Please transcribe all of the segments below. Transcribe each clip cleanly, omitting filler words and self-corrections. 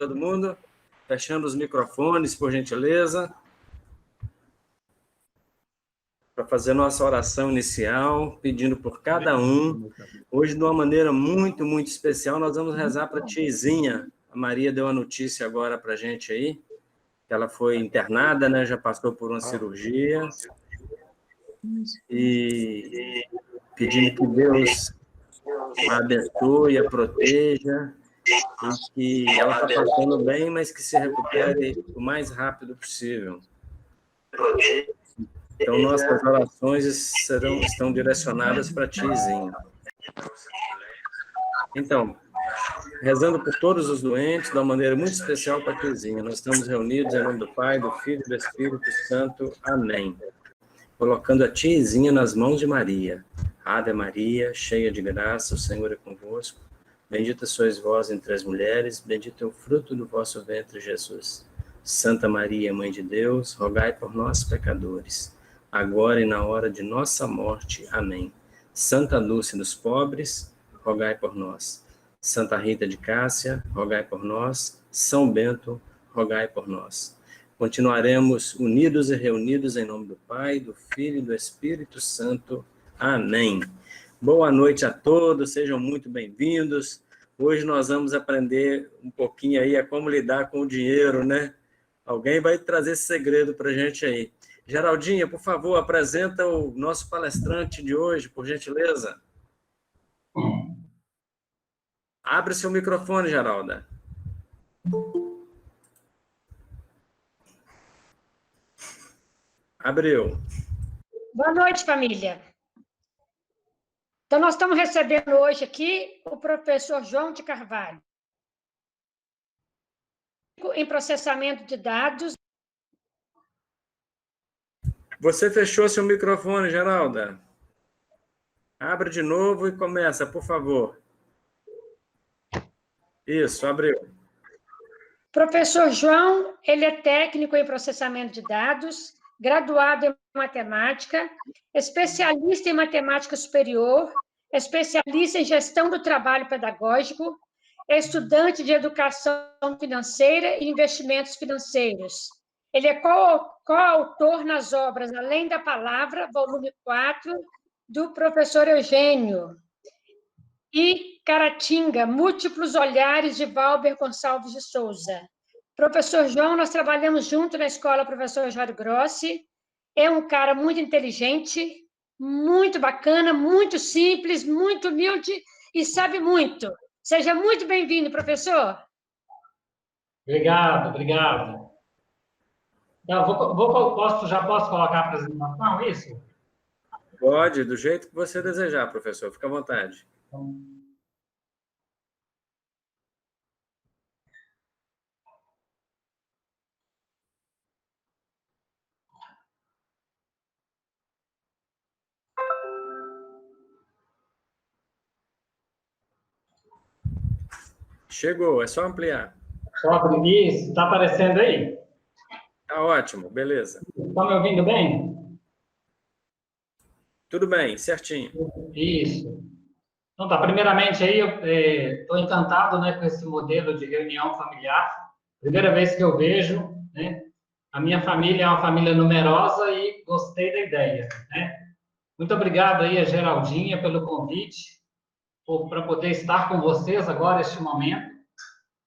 todo mundo, fechando os microfones, por gentileza, para fazer nossa oração inicial, pedindo por cada um. Hoje, de uma maneira muito, muito especial, nós vamos rezar para a tiazinha. A Maria deu a notícia agora para a gente aí, que ela foi internada, né? Já passou por uma cirurgia. E pedindo que Deus a abençoe, a proteja, e que ela está passando bem, mas que se recupere o mais rápido possível. Então, nossas orações estão direcionadas para a tiazinha. Então, rezando por todos os doentes, de uma maneira muito especial para a tiazinha, nós estamos reunidos em nome do Pai, do Filho e do Espírito Santo. Amém. Colocando a tiazinha nas mãos de Maria. Ave Maria, cheia de graça, o Senhor é convosco. Bendita sois vós entre as mulheres, bendito é o fruto do vosso ventre, Jesus. Santa Maria, Mãe de Deus, rogai por nós, pecadores, agora e na hora de nossa morte. Amém. Santa Lúcia dos pobres, rogai por nós. Santa Rita de Cássia, rogai por nós. São Bento, rogai por nós. Continuaremos unidos e reunidos em nome do Pai, do Filho e do Espírito Santo. Amém. Boa noite a todos, sejam muito bem-vindos. Hoje nós vamos aprender um pouquinho aí a como lidar com o dinheiro, né? Alguém vai trazer esse segredo para a gente aí. Geraldinha, por favor, apresenta o nosso palestrante de hoje, por gentileza. Abre seu microfone, Geralda. Abriu. Boa noite, família. Então, nós estamos recebendo hoje aqui o professor João de Carvalho, em processamento de dados. Você fechou seu microfone, Geralda. Abre de novo e começa, por favor. Isso, abriu. Professor João, ele é técnico em processamento de dados, graduado em matemática, especialista em matemática superior, especialista em gestão do trabalho pedagógico, estudante de educação financeira e investimentos financeiros. Ele é coautor nas obras Além da Palavra, volume 4, do professor Eugênio, e Caratinga, Múltiplos Olhares, de Valber Gonçalves de Souza. Professor João, nós trabalhamos junto na escola Professor Jairo Grossi, é um cara muito inteligente, muito bacana, muito simples, muito humilde e sabe muito. Seja muito bem-vindo, professor. Obrigado. Já posso colocar a apresentação, isso? Pode, do jeito que você desejar, professor. Fica à vontade. Chegou, é só ampliar. Isso, está aparecendo aí? Tá ótimo, beleza. Está me ouvindo bem? Tudo bem, certinho. Isso. Então tá, primeiramente aí, eu estou encantado, né, com esse modelo de reunião familiar. Primeira vez que eu vejo, né? A minha família é uma família numerosa e gostei da ideia, né? Muito obrigado aí a Geraldinha pelo convite, para poder estar com vocês agora, neste momento,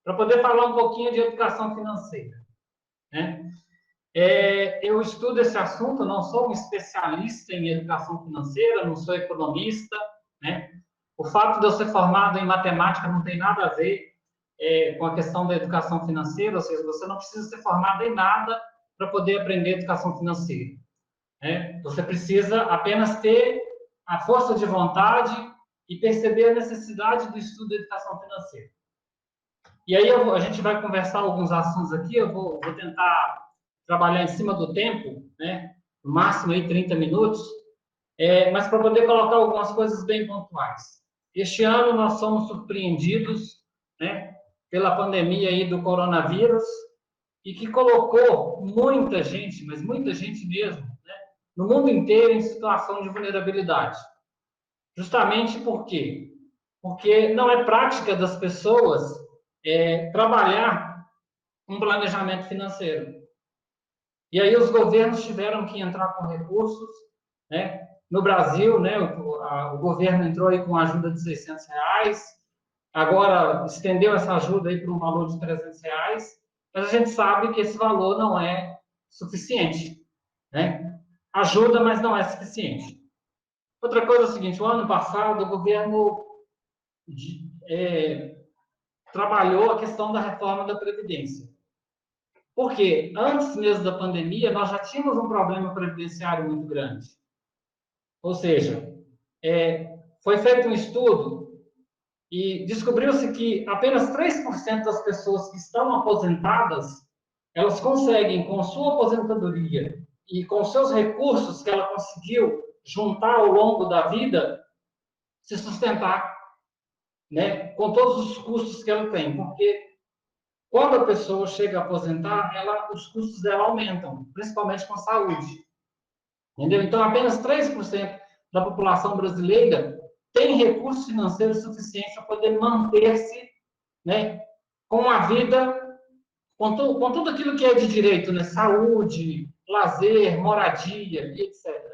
para poder falar um pouquinho de educação financeira, né? Eu estudo esse assunto, não sou um especialista em educação financeira, não sou economista, né? O fato de eu ser formado em matemática não tem nada a ver com a questão da educação financeira, ou seja, você não precisa ser formado em nada para poder aprender educação financeira, né? Você precisa apenas ter a força de vontade e perceber a necessidade do estudo da educação financeira. E aí a gente vai conversar alguns assuntos aqui, eu vou tentar trabalhar em cima do tempo, né? No máximo aí 30 minutos, mas para poder colocar algumas coisas bem pontuais. Este ano nós somos surpreendidos, né, pela pandemia aí do coronavírus, e que colocou muita gente, mas muita gente mesmo, né, no mundo inteiro em situação de vulnerabilidade. Justamente por quê? Porque não é prática das pessoas trabalhar um planejamento financeiro. E aí os governos tiveram que entrar com recursos, né? No Brasil, né, o governo entrou aí com ajuda de R$600, agora estendeu essa ajuda aí para um valor de R$300, mas a gente sabe que esse valor não é suficiente, né? Ajuda, mas não é suficiente. Outra coisa é o seguinte, o ano passado o governo trabalhou a questão da reforma da Previdência. Porque antes mesmo da pandemia, nós já tínhamos um problema previdenciário muito grande. Ou seja, foi feito um estudo e descobriu-se que apenas 3% das pessoas que estão aposentadas, elas conseguem, com sua aposentadoria e com seus recursos que ela conseguiu juntar ao longo da vida, se sustentar, né, com todos os custos que ela tem. Porque quando a pessoa chega a aposentar, os custos dela aumentam, principalmente com a saúde. Entendeu? Então, apenas 3% da população brasileira tem recursos financeiros suficientes para poder manter-se, né, com a vida, com tudo aquilo que é de direito, né? Saúde, lazer, moradia, etc.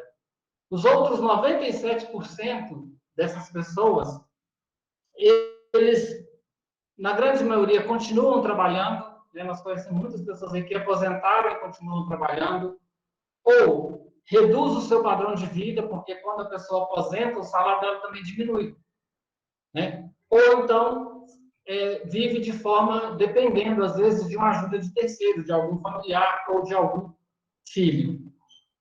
Os outros 97% dessas pessoas, eles, na grande maioria, continuam trabalhando, né? Nós conhecemos muitas pessoas aí que aposentaram e continuam trabalhando, ou reduz o seu padrão de vida, porque quando a pessoa aposenta, o salário dela também diminui, né? Ou então vive de forma dependendo, às vezes, de uma ajuda de terceiro, de algum familiar ou de algum filho.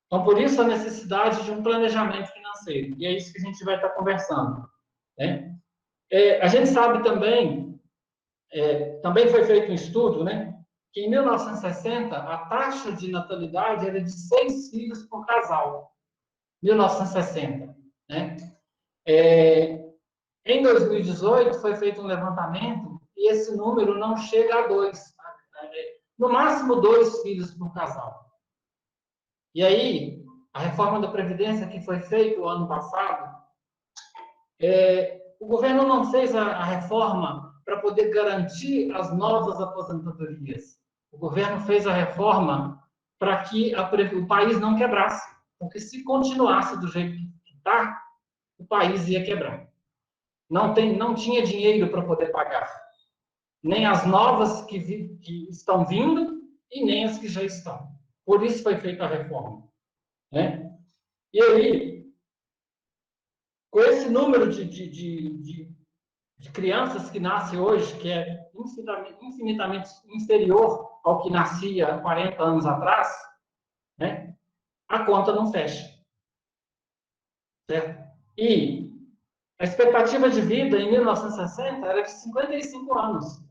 Então, por isso, a necessidade de um planejamento financeiro. E é isso que a gente vai estar conversando, né? A gente sabe também, também foi feito um estudo, né, que em 1960 a taxa de natalidade era de 6 filhos por casal. 1960, né? Em 2018 foi feito um levantamento e esse número não chega a 2. No máximo 2 filhos por casal. E aí, a reforma da Previdência que foi feita o ano passado, o governo não fez a reforma para poder garantir as novas aposentadorias. O governo fez a reforma para que o país não quebrasse. Porque se continuasse do jeito que está, o país ia quebrar. Não tinha dinheiro para poder pagar. Nem as novas que estão vindo e nem as que já estão. Por isso foi feita a reforma, né? E aí, com esse número de crianças que nascem hoje, que é infinitamente inferior ao que nascia 40 anos atrás, né, a conta não fecha. Certo? E a expectativa de vida em 1960 era de 55 anos.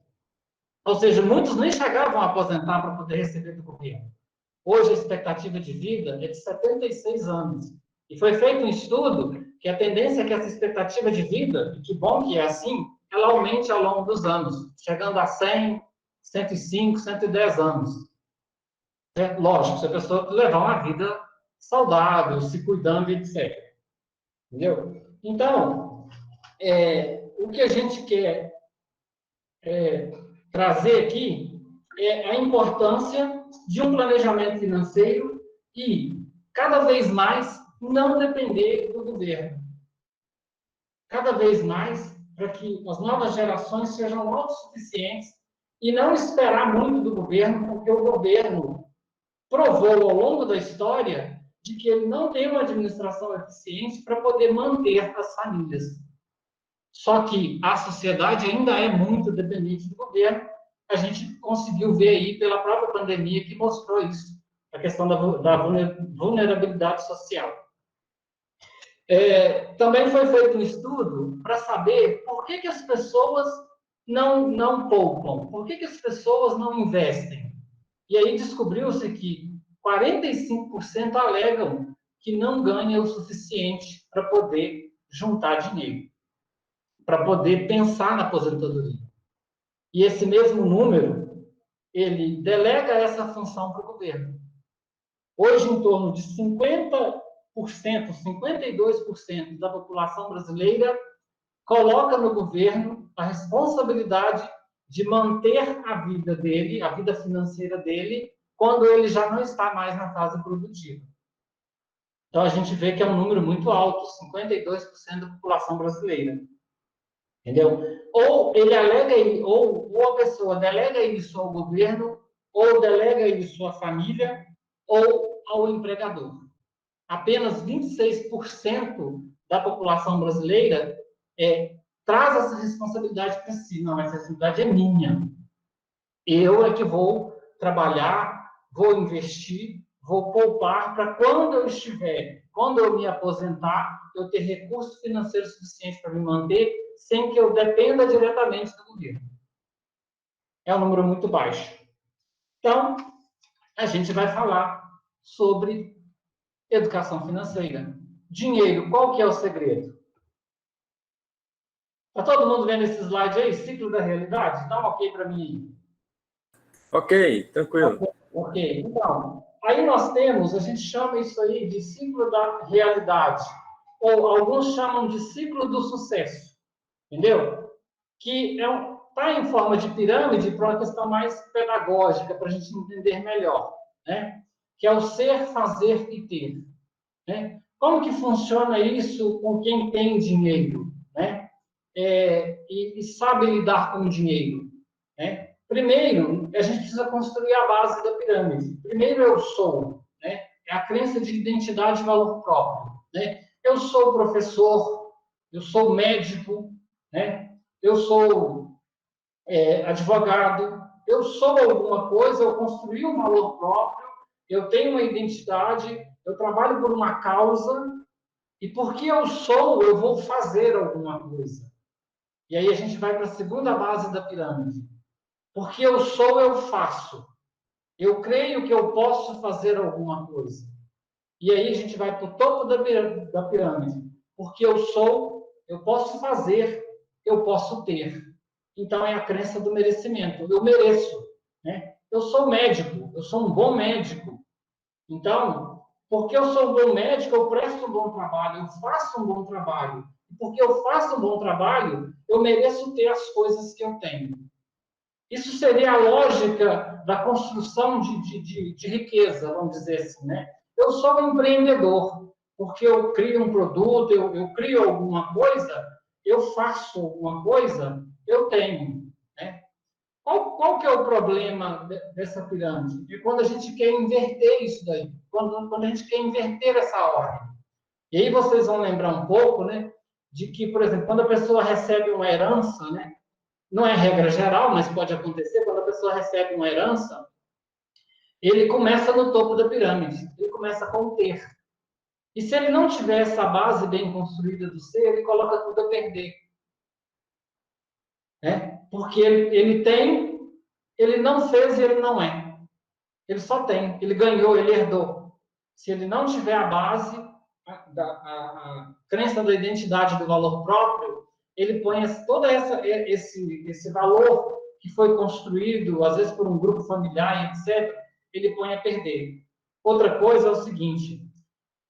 Ou seja, muitos nem chegavam a aposentar para poder receber do governo. Hoje a expectativa de vida é de 76 anos. E foi feito um estudo que a tendência é que essa expectativa de vida, e que bom que é assim, ela aumente ao longo dos anos, chegando a 100, 105, 110 anos. Lógico, se a pessoa levar uma vida saudável, se cuidando, etc. Entendeu? Então, o que a gente quer trazer aqui é a importância de um planejamento financeiro e, cada vez mais, não depender do governo. Cada vez mais, para que as novas gerações sejam autossuficientes e não esperar muito do governo, porque o governo provou ao longo da história de que ele não tem uma administração eficiente para poder manter as famílias. Só que a sociedade ainda é muito dependente do governo. A gente conseguiu ver aí pela própria pandemia que mostrou isso, a questão da vulnerabilidade social. Também foi feito um estudo para saber por que as pessoas não poupam, por que as pessoas não investem. E aí descobriu-se que 45% alegam que não ganham o suficiente para poder juntar dinheiro, para poder pensar na aposentadoria. E esse mesmo número, ele delega essa função para o governo. Hoje, em torno de 50%, 52% da população brasileira coloca no governo a responsabilidade de manter a vida dele, a vida financeira dele, quando ele já não está mais na fase produtiva. Então, a gente vê que é um número muito alto, 52% da população brasileira. Entendeu? Ou ele alega, ou a pessoa delega isso ao governo, ou delega isso à família, ou ao empregador. Apenas 26% da população brasileira traz essa responsabilidade para si. Não, essa responsabilidade é minha. Eu é que vou trabalhar, vou investir, vou poupar para quando eu me aposentar, eu ter recursos financeiros suficientes para me manter, sem que eu dependa diretamente do governo. É um número muito baixo. Então, a gente vai falar sobre educação financeira. Dinheiro, qual que é o segredo? Está todo mundo vendo esse slide aí? Ciclo da realidade? Dá um ok para mim. Ok, tranquilo. Ok, então, aí nós temos, a gente chama isso aí de ciclo da realidade, ou alguns chamam de ciclo do sucesso, entendeu? Que está em forma de pirâmide para uma questão mais pedagógica, para a gente entender melhor, né? Que é o ser, fazer e ter, né? Como que funciona isso com quem tem dinheiro, né? E sabe lidar com o dinheiro, né? Primeiro, a gente precisa construir a base da pirâmide. Primeiro, eu sou, né? É a crença de identidade e valor próprio, né? Eu sou professor, eu sou médico, né? Eu sou advogado, eu sou alguma coisa, eu construí um valor próprio, eu tenho uma identidade, eu trabalho por uma causa, e porque eu sou, eu vou fazer alguma coisa. E aí a gente vai para a segunda base da pirâmide. Porque eu sou, eu faço. Eu creio que eu posso fazer alguma coisa. E aí a gente vai para o topo da pirâmide. Porque eu sou, eu posso fazer, eu posso ter. Então é a crença do merecimento. Eu mereço, né? Eu sou médico, eu sou um bom médico. Então, porque eu sou um bom médico, eu presto um bom trabalho, eu faço um bom trabalho. E porque eu faço um bom trabalho, eu mereço ter as coisas que eu tenho. Isso seria a lógica da construção de riqueza, vamos dizer assim, né? Eu sou um empreendedor, porque eu crio um produto, eu crio alguma coisa, eu faço alguma coisa, eu tenho, né? Qual que é o problema dessa pirâmide? É quando a gente quer inverter isso daí, quando a gente quer inverter essa ordem. E aí vocês vão lembrar um pouco, né, de que, por exemplo, quando a pessoa recebe uma herança, né, não é regra geral, mas pode acontecer, quando a pessoa recebe uma herança, ele começa no topo da pirâmide, ele começa com o ter. E se ele não tiver essa base bem construída do ser, ele coloca tudo a perder. Né? Porque ele tem, ele não fez e ele não é. Ele só tem, ele ganhou, ele herdou. Se ele não tiver a base, a crença da identidade do valor próprio, ele põe todo esse valor que foi construído, às vezes por um grupo familiar, etc., ele põe a perder. Outra coisa é o seguinte,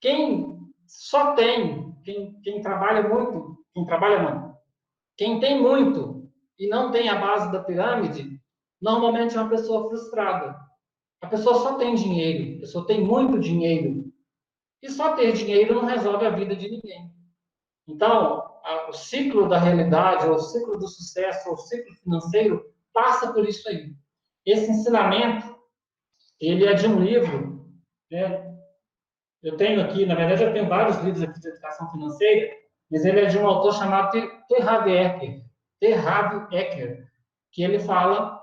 quem só tem, quem trabalha muito, quem tem muito e não tem a base da pirâmide, normalmente é uma pessoa frustrada. A pessoa só tem dinheiro, a pessoa tem muito dinheiro, e só ter dinheiro não resolve a vida de ninguém. Então, o ciclo da realidade, ou o ciclo do sucesso, ou o ciclo financeiro, passa por isso aí. Esse ensinamento, ele é de um livro, né? Eu tenho aqui, na verdade, eu tenho vários livros aqui de educação financeira, mas ele é de um autor chamado T. Harv Eker, que ele fala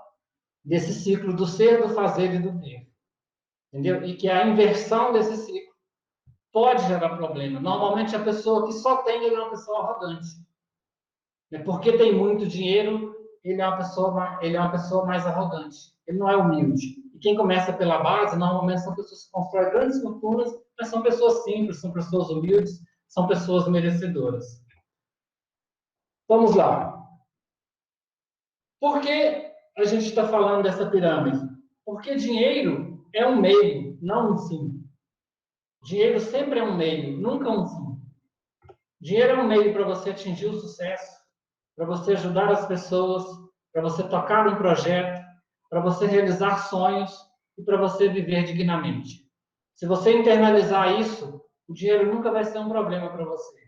desse ciclo do ser, do fazer e do ter. Entendeu? E que a inversão desse ciclo pode gerar problema. Normalmente, a pessoa que só tem, ele é uma pessoa arrogante. Porque tem muito dinheiro, ele é uma pessoa mais arrogante. Ele não é humilde. E quem começa pela base, normalmente são pessoas que constroem grandes fortunas, mas são pessoas simples, são pessoas humildes, são pessoas merecedoras. Vamos lá. Por que a gente está falando dessa pirâmide? Porque dinheiro é um meio, não um fim. Dinheiro sempre é um meio, nunca um fim. Dinheiro é um meio para você atingir o sucesso, para você ajudar as pessoas, para você tocar um projeto, para você realizar sonhos e para você viver dignamente. Se você internalizar isso, o dinheiro nunca vai ser um problema para você.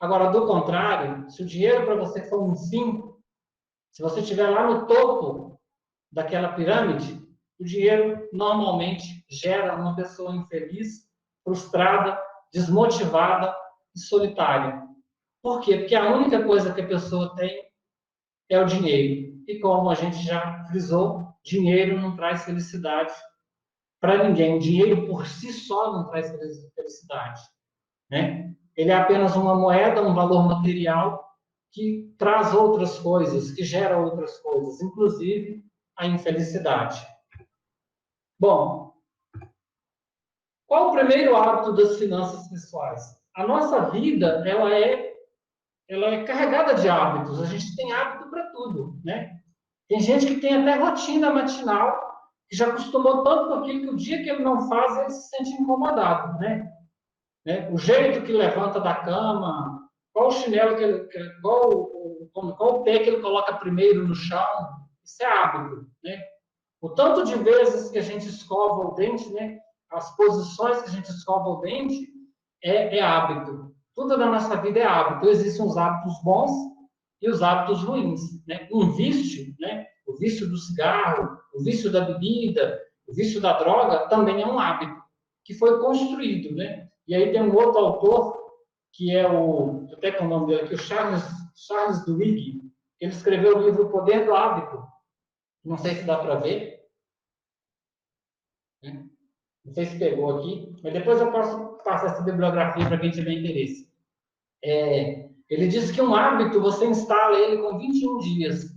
Agora, do contrário, se o dinheiro para você for um fim, se você estiver lá no topo daquela pirâmide, o dinheiro normalmente gera uma pessoa infeliz, frustrada, desmotivada e solitária. Por quê? Porque a única coisa que a pessoa tem é o dinheiro. E como a gente já frisou, dinheiro não traz felicidade para ninguém. O dinheiro por si só não traz felicidade, né? Ele é apenas uma moeda, um valor material que traz outras coisas, que gera outras coisas, inclusive a infelicidade. Bom, qual o primeiro hábito das finanças pessoais? A nossa vida, ela é carregada de hábitos. A gente tem hábito para tudo, né? Tem gente que tem até rotina matinal, que já acostumou tanto com aquilo que o dia que ele não faz, ele se sente incomodado, né? O jeito que levanta da cama, qual o chinelo qual o pé que ele coloca primeiro no chão, isso é hábito, né? O tanto de vezes que a gente escova o dente, né? As posições que a gente escova o dente é hábito. Tudo na nossa vida é hábito. Existem os hábitos bons e os hábitos ruins, né? Um vício, né? O vício do cigarro, o vício da bebida, o vício da droga também é um hábito que foi construído, né? E aí tem um outro autor que é até que é o nome dele aqui, o Charles Duhigg. Ele escreveu o livro O Poder do Hábito. Não sei se dá para ver, né? Não sei se pegou aqui, mas depois eu posso passar essa bibliografia para quem tiver interesse. Ele diz que um hábito, você instala ele com 21 dias.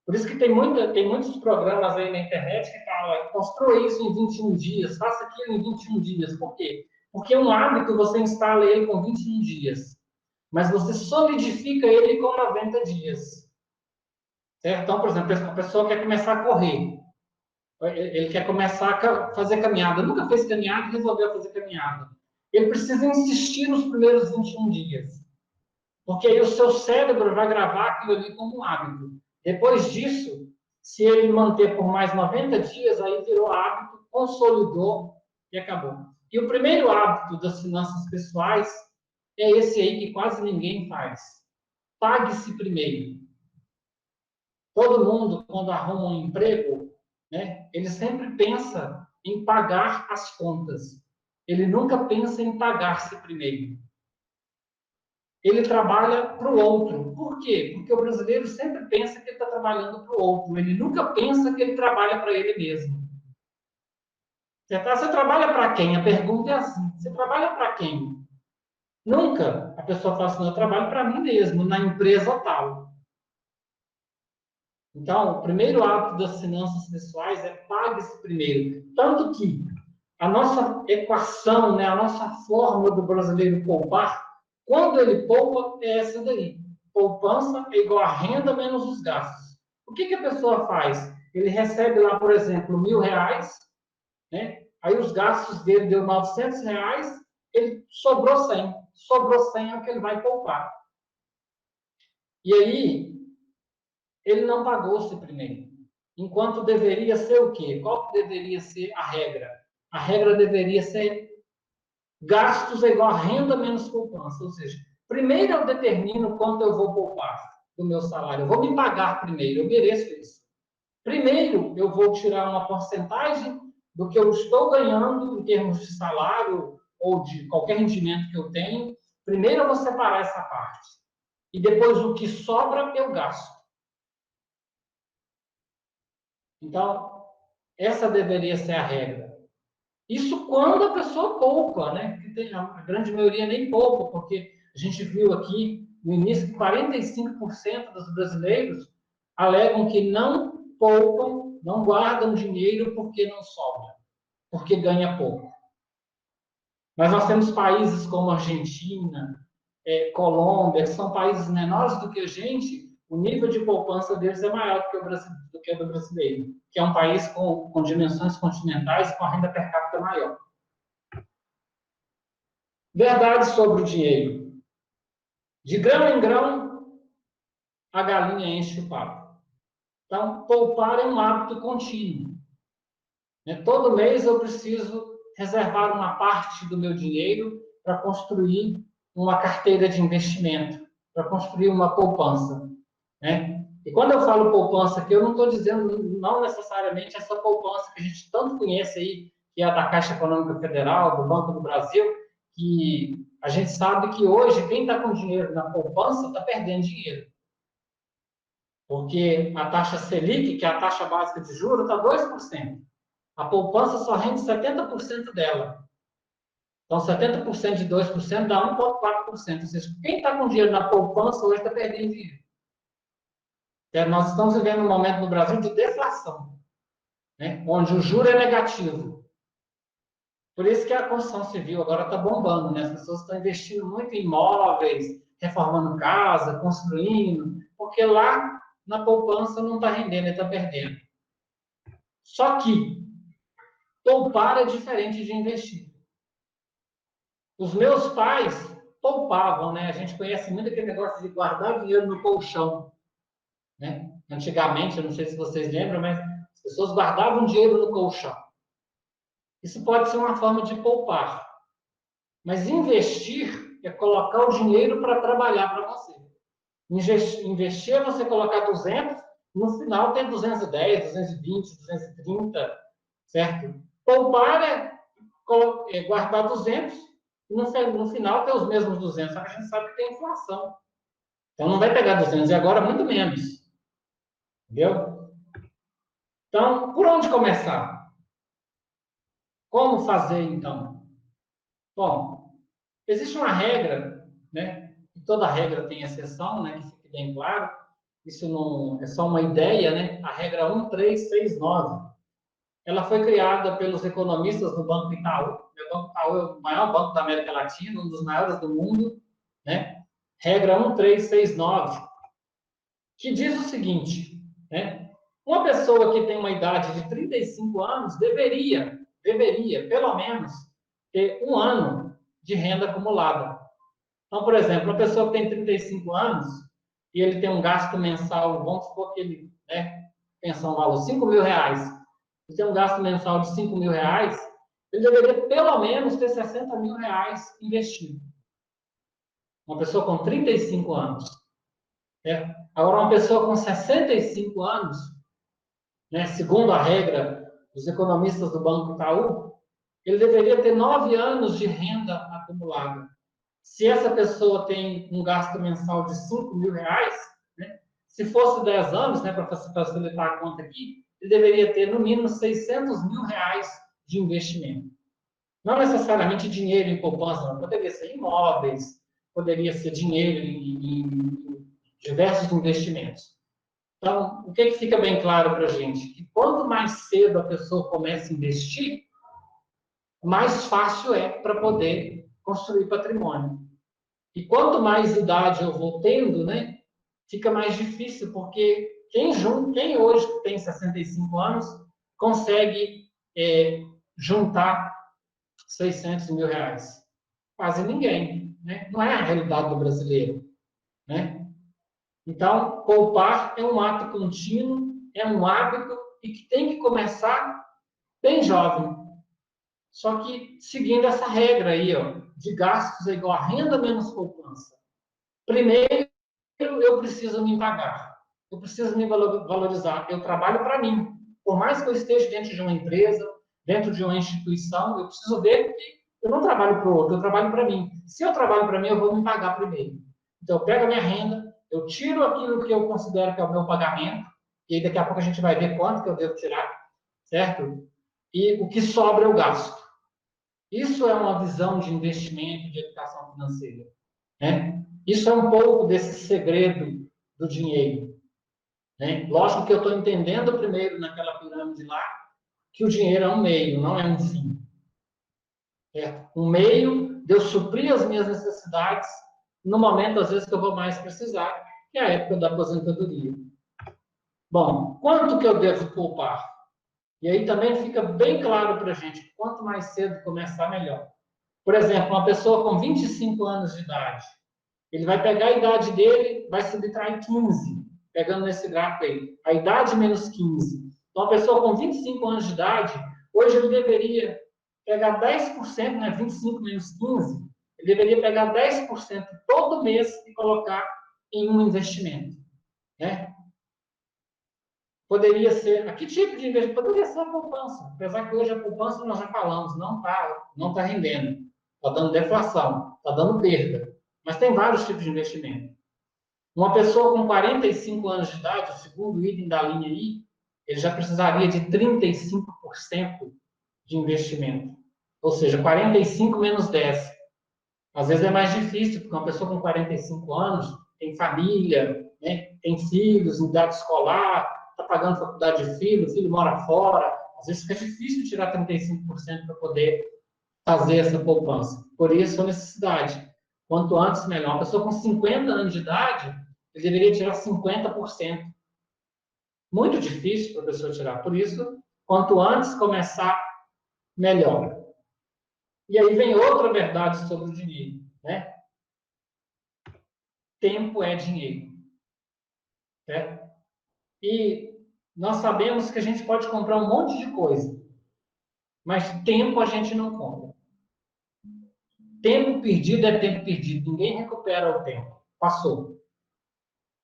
Por isso que tem muitos programas aí na internet que falam, construa isso em 21 dias, faça aquilo em 21 dias. Por quê? Porque um hábito, você instala ele com 21 dias. Mas você solidifica ele com 90 dias. Certo? Então, por exemplo, a pessoa quer começar a correr. Ele quer começar a fazer caminhada. Nunca fez caminhada e resolveu fazer caminhada. Ele precisa insistir nos primeiros 21 dias. Porque aí o seu cérebro vai gravar aquilo ali como um hábito. Depois disso, se ele manter por mais 90 dias, aí virou hábito, consolidou e acabou. E o primeiro hábito das finanças pessoais é esse aí que quase ninguém faz. Pague-se primeiro. Todo mundo, quando arruma um emprego, né, ele sempre pensa em pagar as contas. Ele nunca pensa em pagar-se primeiro. Ele trabalha para o outro. Por quê? Porque o brasileiro sempre pensa que ele está trabalhando para o outro. Ele nunca pensa que ele trabalha para ele mesmo. Você trabalha para quem? A pergunta é assim. Você trabalha para quem? Nunca a pessoa fala assim, eu trabalho para mim mesmo, na empresa tal. Então, o primeiro hábito das finanças pessoais é pague-se primeiro. Tanto que a nossa equação, né, a nossa fórmula do brasileiro poupar, quando ele poupa, é essa daí. Poupança é igual a renda menos os gastos. O que a pessoa faz? Ele recebe lá, por exemplo, R$1.000, né? Aí os gastos dele deu R$900, ele sobrou 100. Sobrou 100 é o que ele vai poupar. E aí, ele não pagou-se primeiro. Enquanto deveria ser o quê? Qual que deveria ser a regra? A regra deveria ser gastos é igual a renda menos poupança. Ou seja, primeiro eu determino quanto eu vou poupar do meu salário. Eu vou me pagar primeiro, eu mereço isso. Primeiro, eu vou tirar uma porcentagem do que eu estou ganhando em termos de salário ou de qualquer rendimento que eu tenho. Primeiro eu vou separar essa parte. E depois o que sobra eu gasto. Então, essa deveria ser a regra. Isso quando a pessoa poupa, né? A grande maioria nem poupa, porque a gente viu aqui no início que 45% dos brasileiros alegam que não poupam, não guardam dinheiro porque não sobra, porque ganha pouco. Mas nós temos países como Argentina, Colômbia, que são países menores do que a gente, o nível de poupança deles é maior do que o do brasileiro, que é um país com dimensões continentais e com a renda per capita maior. Verdade sobre o dinheiro. De grão em grão, a galinha enche o papo. Então, poupar é um hábito contínuo. Todo mês eu preciso reservar uma parte do meu dinheiro para construir uma carteira de investimento, para construir uma poupança. E quando eu falo poupança aqui, eu não estou dizendo não necessariamente essa poupança que a gente tanto conhece aí, que é a da Caixa Econômica Federal, do Banco do Brasil, que a gente sabe que hoje quem está com dinheiro na poupança está perdendo dinheiro. Porque a taxa Selic, que é a taxa básica de juros, está 2%. A poupança só rende 70% dela. Então, 70% de 2% dá 1,4%. Ou seja, quem está com dinheiro na poupança hoje está perdendo dinheiro. Nós estamos vivendo um momento no Brasil de deflação, onde o juro é negativo. Por isso que a construção civil agora está bombando, né? As pessoas estão investindo muito em imóveis, reformando casa, construindo, porque lá na poupança não está rendendo, está perdendo. Só que poupar é diferente de investir. Os meus pais poupavam, né? A gente conhece muito aquele negócio de guardar dinheiro no colchão. Antigamente, eu não sei se vocês lembram, mas as pessoas guardavam dinheiro no colchão. Isso pode ser uma forma de poupar. Mas investir é colocar o dinheiro para trabalhar para você. Investir é você colocar 200, no final tem 210, 220, 230, certo? Poupar é guardar 200 e no final tem os mesmos 200. Só que a gente sabe que tem inflação. Então não vai pegar 200 e agora muito menos. Entendeu? Então, por onde começar? Como fazer, então? Bom, existe uma regra, e toda regra tem exceção, que fique bem claro. Isso não é só uma ideia, A regra 1369. Ela foi criada pelos economistas do Banco Itaú. O Banco Itaú é o maior banco da América Latina, um dos maiores do mundo, Regra 1369, que diz o seguinte, uma pessoa que tem uma idade de 35 anos deveria, pelo menos, ter 1 ano de renda acumulada. Então, por exemplo, uma pessoa que tem 35 anos e ele tem um gasto mensal, vamos supor que ele, pensa um valor, R$5.000, ele tem um gasto mensal de R$5.000, ele deveria pelo menos ter R$60.000 investido. Uma pessoa com 35 anos. Agora, uma pessoa com 65 anos, segundo a regra dos economistas do Banco Itaú, ele deveria ter 9 anos de renda acumulada. Se essa pessoa tem um gasto mensal de R$5.000, se fosse 10 anos, para facilitar a conta aqui, ele deveria ter, no mínimo, R$600.000 de investimento. Não necessariamente dinheiro em poupança, não. Poderia ser imóveis, poderia ser dinheiro em diversos investimentos. Então, o que fica bem claro para a gente? Que quanto mais cedo a pessoa começa a investir, mais fácil é para poder construir patrimônio. E quanto mais idade eu vou tendo, fica mais difícil, porque quem hoje tem 65 anos consegue juntar R$600.000? Quase ninguém, Não é a realidade do brasileiro, Então, poupar é um ato contínuo, é um hábito e que tem que começar bem jovem. Só que seguindo essa regra aí, de gastos é igual a renda menos poupança. Primeiro, eu preciso me pagar. Eu preciso me valorizar. Eu trabalho para mim. Por mais que eu esteja dentro de uma empresa, dentro de uma instituição, eu preciso ver que eu não trabalho para o outro, eu trabalho para mim. Se eu trabalho para mim, eu vou me pagar primeiro. Então, eu pego a minha renda, eu tiro aquilo que eu considero que é o meu pagamento, e aí daqui a pouco a gente vai ver quanto que eu devo tirar, certo? E o que sobra eu gasto. Isso é uma visão de investimento, de educação financeira. Isso é um pouco desse segredo do dinheiro. Lógico que eu estou entendendo primeiro naquela pirâmide lá, que o dinheiro é um meio, não é um fim. Um meio de eu suprir as minhas necessidades no momento, às vezes, que eu vou mais precisar, que é a época da aposentadoria. Bom, quanto que eu devo poupar? E aí também fica bem claro para a gente, quanto mais cedo começar, melhor. Por exemplo, uma pessoa com 25 anos de idade, ele vai pegar a idade dele, vai subtrair 15. pegando nesse gráfico aí, a idade menos 15. Então, a pessoa com 25 anos de idade, hoje ele deveria pegar 10%, né, 25 menos 15, ele deveria pegar 10% todo mês e colocar em um investimento, né? Poderia ser, a que tipo de investimento? Poderia ser a poupança, apesar que hoje a poupança, nós já falamos, não tá rendendo, está dando deflação, está dando perda, mas tem vários tipos de investimento. Uma pessoa com 45 anos de idade, o segundo item da linha aí, ele já precisaria de 35% de investimento, ou seja, 45 menos 10. Às vezes é mais difícil, porque uma pessoa com 45 anos tem família, né, tem filhos, idade escolar, está pagando faculdade de filho, o filho mora fora. Às vezes fica difícil tirar 35% para poder fazer essa poupança. Por isso, a necessidade. Quanto antes, melhor. Uma pessoa com 50 anos de idade, ele deveria tirar 50%. Muito difícil para a pessoa tirar. Por isso, quanto antes começar, melhor. E aí vem outra verdade sobre o dinheiro, né? Tempo é dinheiro. Certo? E nós sabemos que a gente pode comprar um monte de coisa, mas tempo a gente não compra. Tempo perdido é tempo perdido. Ninguém recupera o tempo. Passou.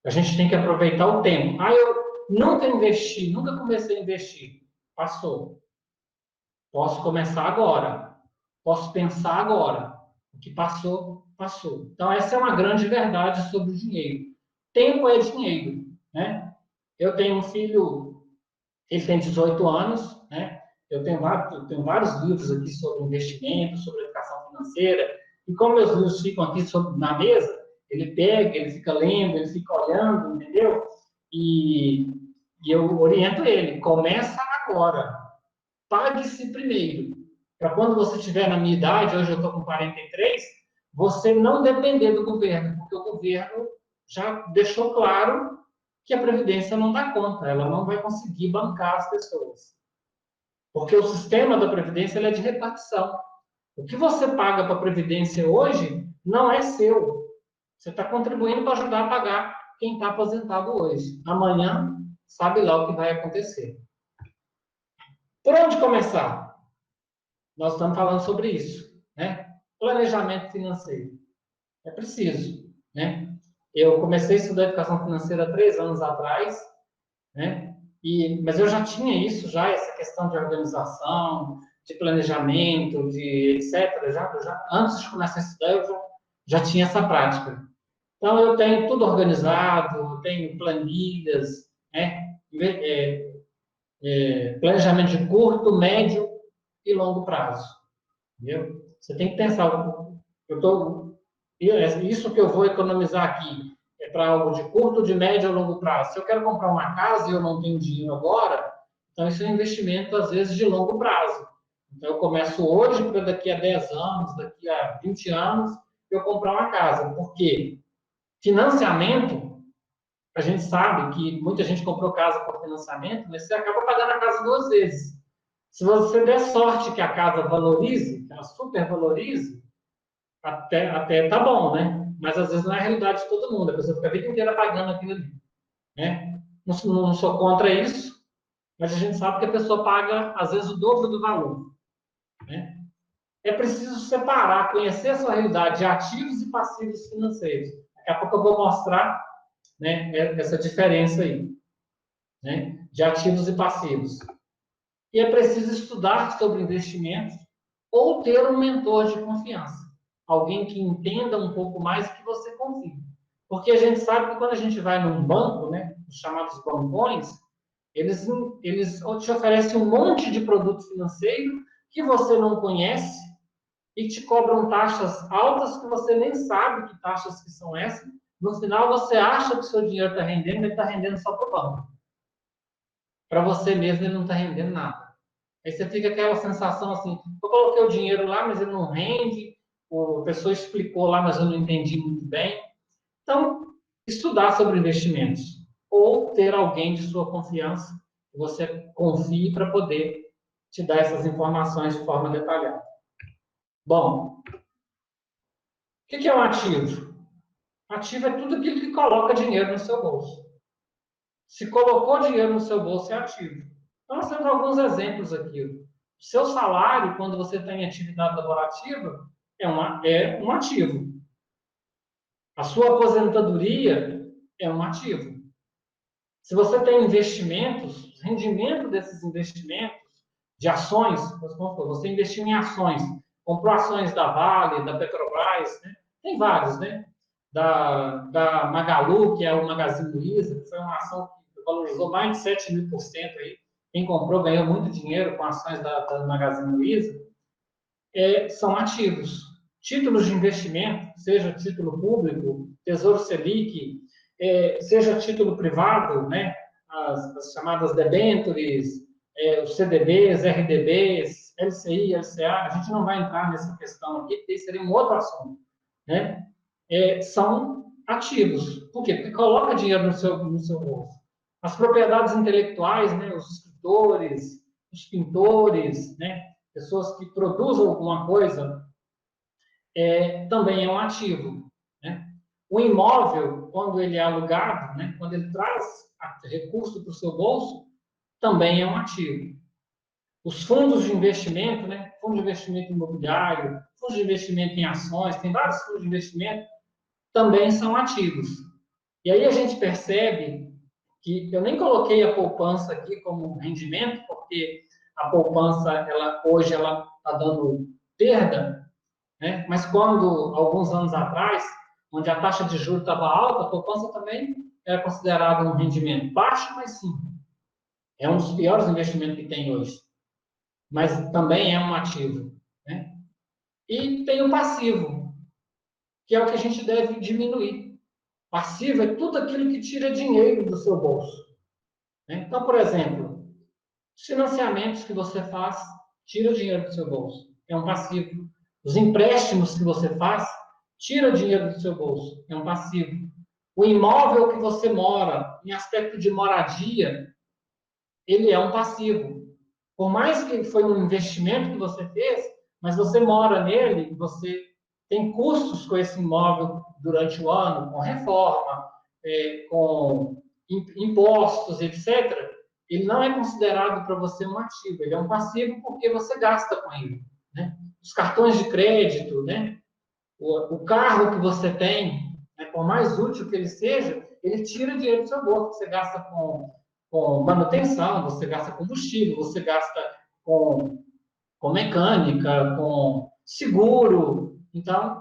A gente tem que aproveitar o tempo. Ah, eu nunca investi, nunca comecei a investir. Passou. Posso começar agora. Posso pensar agora. O que passou, passou. Então, essa é uma grande verdade sobre o dinheiro. Tempo é dinheiro, né? Eu tenho um filho, ele tem 18 anos, né? Eu tenho vários livros aqui sobre investimento, sobre educação financeira, e como meus livros ficam aqui na mesa, ele pega, ele fica lendo, ele fica olhando, entendeu? E eu oriento ele, começa agora, pague-se primeiro, para quando você estiver na minha idade, hoje eu estou com 43, você não depender do governo, porque o governo já deixou claro que a Previdência não dá conta, ela não vai conseguir bancar as pessoas. Porque o sistema da Previdência é de repartição. O que você paga para a Previdência hoje não é seu. Você está contribuindo para ajudar a pagar quem está aposentado hoje. Amanhã, sabe lá o que vai acontecer. Por onde começar? Nós estamos falando sobre isso, né? Planejamento financeiro. É preciso, né? Eu comecei a estudar educação financeira há 3 anos atrás, né? Mas eu já tinha isso, essa questão de organização, de planejamento, de etc. Antes de começar a estudar, eu já tinha essa prática. Então, eu tenho tudo organizado, eu tenho planilhas, né? Planejamento de curto, médio e longo prazo. Entendeu? Você tem que pensar, isso que eu vou economizar aqui é para algo de curto, de médio ou longo prazo. Se eu quero comprar uma casa e eu não tenho dinheiro agora, então isso é um investimento, às vezes, de longo prazo. Então, eu começo hoje, para daqui a 10 anos, daqui a 20 anos, eu comprar uma casa. Por quê? Financiamento, a gente sabe que muita gente comprou casa por financiamento, mas você acaba pagando a casa 2 vezes. Se você der sorte que a casa valorize, que ela supervalorize, até tá bom, né? Mas às vezes não é a realidade de todo mundo. A pessoa fica a vida inteira pagando aquilo ali, né? Não sou contra isso, mas a gente sabe que a pessoa paga, às vezes, o dobro do valor, né? É preciso separar, conhecer a sua realidade de ativos e passivos financeiros. Daqui a pouco eu vou mostrar, né, essa diferença aí, né, de ativos e passivos. E é preciso estudar sobre investimentos ou ter um mentor de confiança. Alguém que entenda um pouco mais e que você confie. Porque a gente sabe que quando a gente vai num banco, né, os chamados bancões, eles te oferecem um monte de produto financeiro que você não conhece e te cobram taxas altas que você nem sabe que taxas que são essas. No final, você acha que o seu dinheiro está rendendo, ele está rendendo só para o banco. Para você mesmo, ele não está rendendo nada. Aí você fica aquela sensação assim, eu coloquei o dinheiro lá, mas ele não rende, a pessoa explicou lá, mas eu não entendi muito bem. Então, estudar sobre investimentos. Ou ter alguém de sua confiança, que você confie para poder te dar essas informações de forma detalhada. Bom, o que é um ativo? Ativo é tudo aquilo que coloca dinheiro no seu bolso. Se colocou dinheiro no seu bolso, é ativo. Então, nós temos alguns exemplos aqui. O seu salário, quando você está em atividade laborativa, é um ativo. A sua aposentadoria é um ativo. Se você tem investimentos, rendimento desses investimentos, de ações, você investiu em ações, comprou ações da Vale, da Petrobras, né? Tem vários, né? Da Magalu, que é o Magazine Luiza, que foi uma ação que valorizou mais de 7.000% aí. Quem comprou ganhou muito dinheiro com ações da Magazine Luiza. São ativos. Títulos de investimento, seja título público, Tesouro Selic, seja título privado, né? As chamadas debêntures, os CDBs, RDBs, LCI, LCA, a gente não vai entrar nessa questão aqui, porque seria um outro assunto, né? São ativos. Por quê? Porque coloca dinheiro no seu bolso. As propriedades intelectuais, né? Os escritores, os pintores, né? Pessoas que produzem alguma coisa, também é um ativo, né? O imóvel, quando ele é alugado, né? Quando ele traz recurso para o seu bolso, também é um ativo. Os fundos de investimento, né? Fundo de investimento imobiliário, fundo de investimento em ações, tem vários fundos de investimento, também são ativos. E aí a gente percebe que eu nem coloquei a poupança aqui como rendimento, porque a poupança, hoje ela está dando perda, né? Mas quando, alguns anos atrás, onde a taxa de juros estava alta, a poupança também era considerada um rendimento baixo, mas sim, é um dos piores investimentos que tem hoje. Mas também é um ativo, né? E tem o passivo, que é o que a gente deve diminuir. Passivo é tudo aquilo que tira dinheiro do seu bolso, né? Então, por exemplo, os financiamentos que você faz, tira dinheiro do seu bolso, é um passivo. Os empréstimos que você faz, tira dinheiro do seu bolso, é um passivo. O imóvel que você mora, em aspecto de moradia, ele é um passivo. Por mais que foi um investimento que você fez, mas você mora nele, você tem custos com esse imóvel durante o ano, com reforma, com impostos, etc. Ele não é considerado para você um ativo, ele é um passivo porque você gasta com ele, né? Os cartões de crédito, né? O carro que você tem, né? Por mais útil que ele seja, ele tira dinheiro do seu bolso, você gasta com manutenção, você gasta combustível, você gasta com mecânica, com seguro. Então,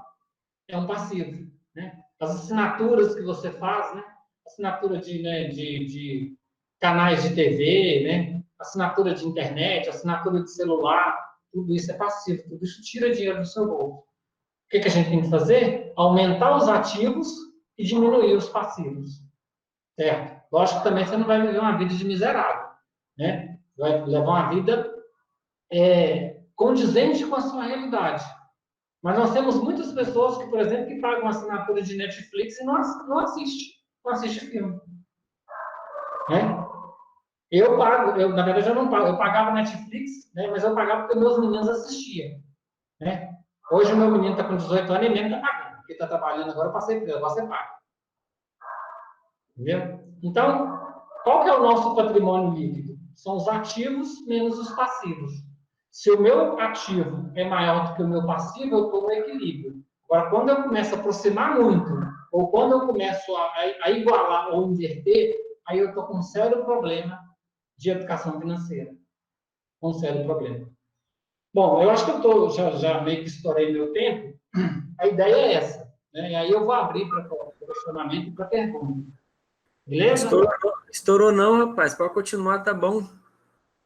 é um passivo, né? As assinaturas que você faz, né? Assinatura de canais de TV, né? Assinatura de internet, assinatura de celular, tudo isso é passivo, tudo isso tira dinheiro do seu bolso. O que a gente tem que fazer? Aumentar os ativos e diminuir os passivos. Certo? Lógico que também você não vai viver uma vida de miserável, né? Vai levar uma vida condizente com a sua realidade. Mas nós temos muitas pessoas que, por exemplo, que pagam assinatura de Netflix e não assiste filme. Né? Eu pago, na verdade eu não pago, eu pagava Netflix, né? Mas eu pagava porque meus meninos assistiam. Né? Hoje o meu menino está com 18 anos e nem está pagando, porque está trabalhando agora, eu passei por ele, você paga. Entendeu? Então, qual que é o nosso patrimônio líquido? São os ativos menos os passivos. Se o meu ativo é maior do que o meu passivo, eu estou no equilíbrio. Agora, quando eu começo a aproximar muito, ou quando eu começo a igualar ou inverter, aí eu estou com um sério problema de educação financeira. Um sério problema. Bom, eu acho que eu já meio que estourei meu tempo. A ideia é essa. Né? E aí eu vou abrir para questionamento e para pergunta. Beleza? Estourou não, rapaz. Pode continuar, tá bom.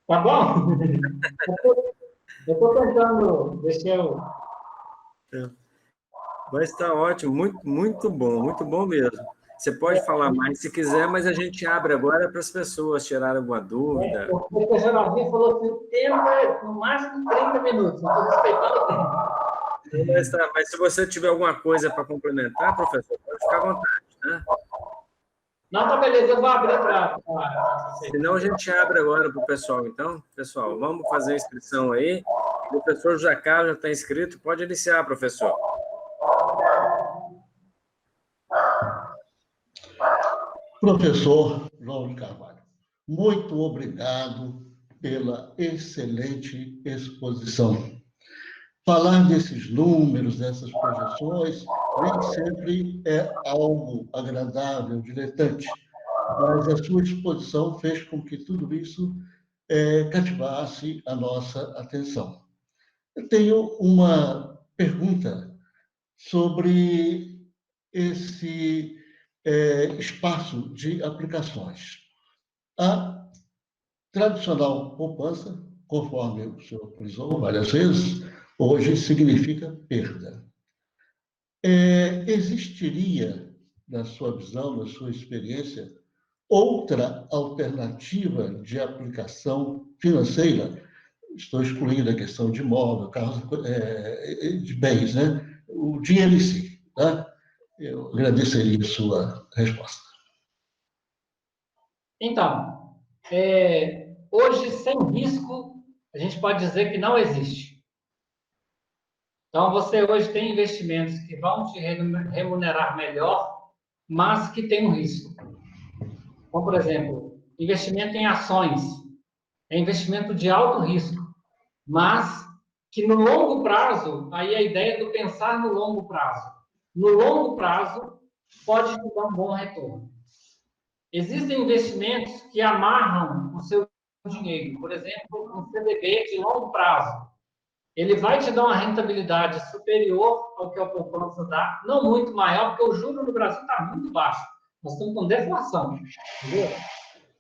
Tá bom? Eu estou tentando, deixa eu... Mas está ótimo, muito bom mesmo. Você pode falar mais se quiser, mas a gente abre agora para as pessoas tirarem alguma dúvida. O professor Geraldinho falou que o tempo é no máximo 30 minutos, eu estou respeitando o tempo. Mas se você tiver alguma coisa para complementar, professor, pode ficar à vontade, né? Não, tá beleza, eu vou abrir para... Senão a gente abre agora para o pessoal, então. Pessoal, vamos fazer a inscrição aí. O professor Jacá já está inscrito, pode iniciar, professor. Professor João de Carvalho, muito obrigado pela excelente exposição. Falar desses números, dessas projeções, nem sempre é algo agradável, diletante, mas a sua exposição fez com que tudo isso cativasse a nossa atenção. Eu tenho uma pergunta sobre esse espaço de aplicações. A tradicional poupança, conforme o senhor frisou várias vezes, hoje significa perda. Existiria, na sua visão, na sua experiência, outra alternativa de aplicação financeira? Estou excluindo a questão de imóvel, carros, de bens, né? O dinheiro em si. Tá? Eu agradeceria a sua resposta. Então, hoje, sem risco, a gente pode dizer que não existe. Então, você hoje tem investimentos que vão te remunerar melhor, mas que tem um risco. Como, por exemplo, investimento em ações. É investimento de alto risco, mas que no longo prazo, aí a ideia é do pensar no longo prazo. No longo prazo, pode te dar um bom retorno. Existem investimentos que amarram o seu dinheiro. Por exemplo, um CDB de longo prazo. Ele vai te dar uma rentabilidade superior ao que a poupança dá, não muito maior, porque o juro no Brasil está muito baixo. Nós estamos com deflação, entendeu?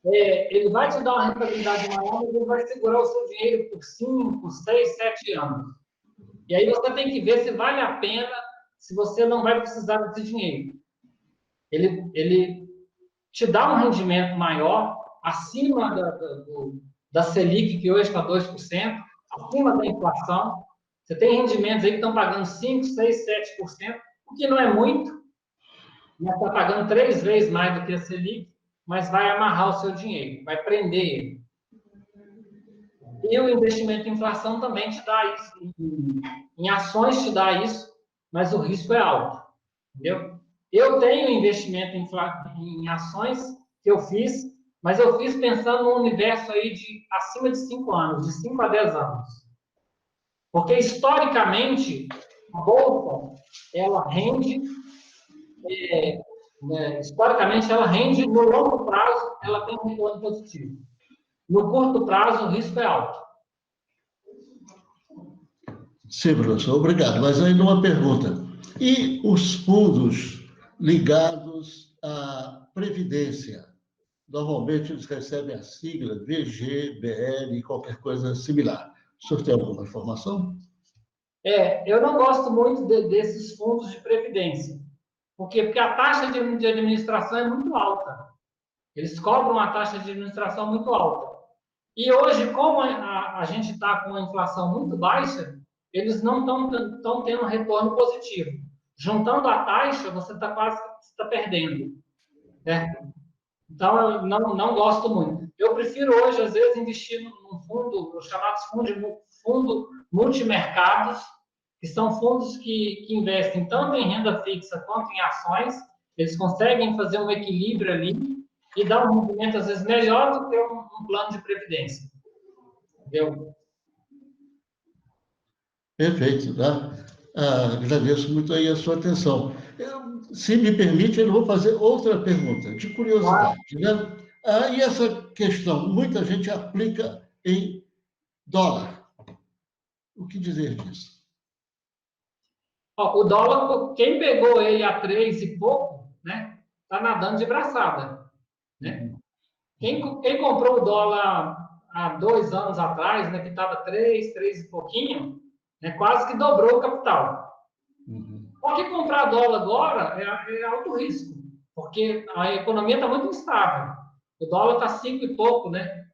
Ele vai te dar uma rentabilidade maior, mas ele vai segurar o seu dinheiro por 5, 6, 7 anos. E aí você tem que ver se vale a pena, se você não vai precisar desse dinheiro. Ele te dá um rendimento maior, acima da Selic, que hoje está 2%, acima da inflação. Você tem rendimentos aí que estão pagando 5%, 6%, 7%, o que não é muito, mas está pagando 3 vezes mais do que a Selic, mas vai amarrar o seu dinheiro, vai prender ele. E o investimento em inflação também te dá isso. Em ações te dá isso, mas o risco é alto. Entendeu? Eu tenho investimento em ações que eu fiz, mas eu fiz pensando no universo aí de acima de 5 anos, de 5 a 10 anos. Porque, historicamente, a Bolsa, ela rende, historicamente, ela rende, no longo prazo, ela tem um retorno positivo. No curto prazo, o risco é alto. Sim, professor, obrigado. Mas ainda uma pergunta. E os fundos ligados à Previdência? Normalmente eles recebem a sigla VG, BL, qualquer coisa similar. O senhor tem alguma informação? Eu não gosto muito desses fundos de previdência. Por quê? Porque a taxa de administração é muito alta. Eles cobram uma taxa de administração muito alta. E hoje, como a gente está com uma inflação muito baixa, eles não estão tendo um retorno positivo. Juntando a taxa, você está quase perdendo. Certo? Então, eu não gosto muito. Eu prefiro hoje, às vezes, investir num fundo, os chamados fundo multimercados, que são fundos que investem tanto em renda fixa quanto em ações. Eles conseguem fazer um equilíbrio ali e dar um rendimento, às vezes, melhor do que um plano de previdência. Entendeu? Perfeito, tá? Agradeço muito aí a sua atenção. Se me permite, eu vou fazer outra pergunta, de curiosidade. Né? E essa questão, muita gente aplica em dólar. O que dizer disso? O dólar, quem pegou ele a 3 e pouco, né, está nadando de braçada. Né? Quem comprou o dólar há 2 anos atrás, né, que estava 3 e pouquinho, né, quase que dobrou o capital. Só que comprar dólar agora é alto risco, porque a economia está muito instável. O dólar está 5 e pouco, né?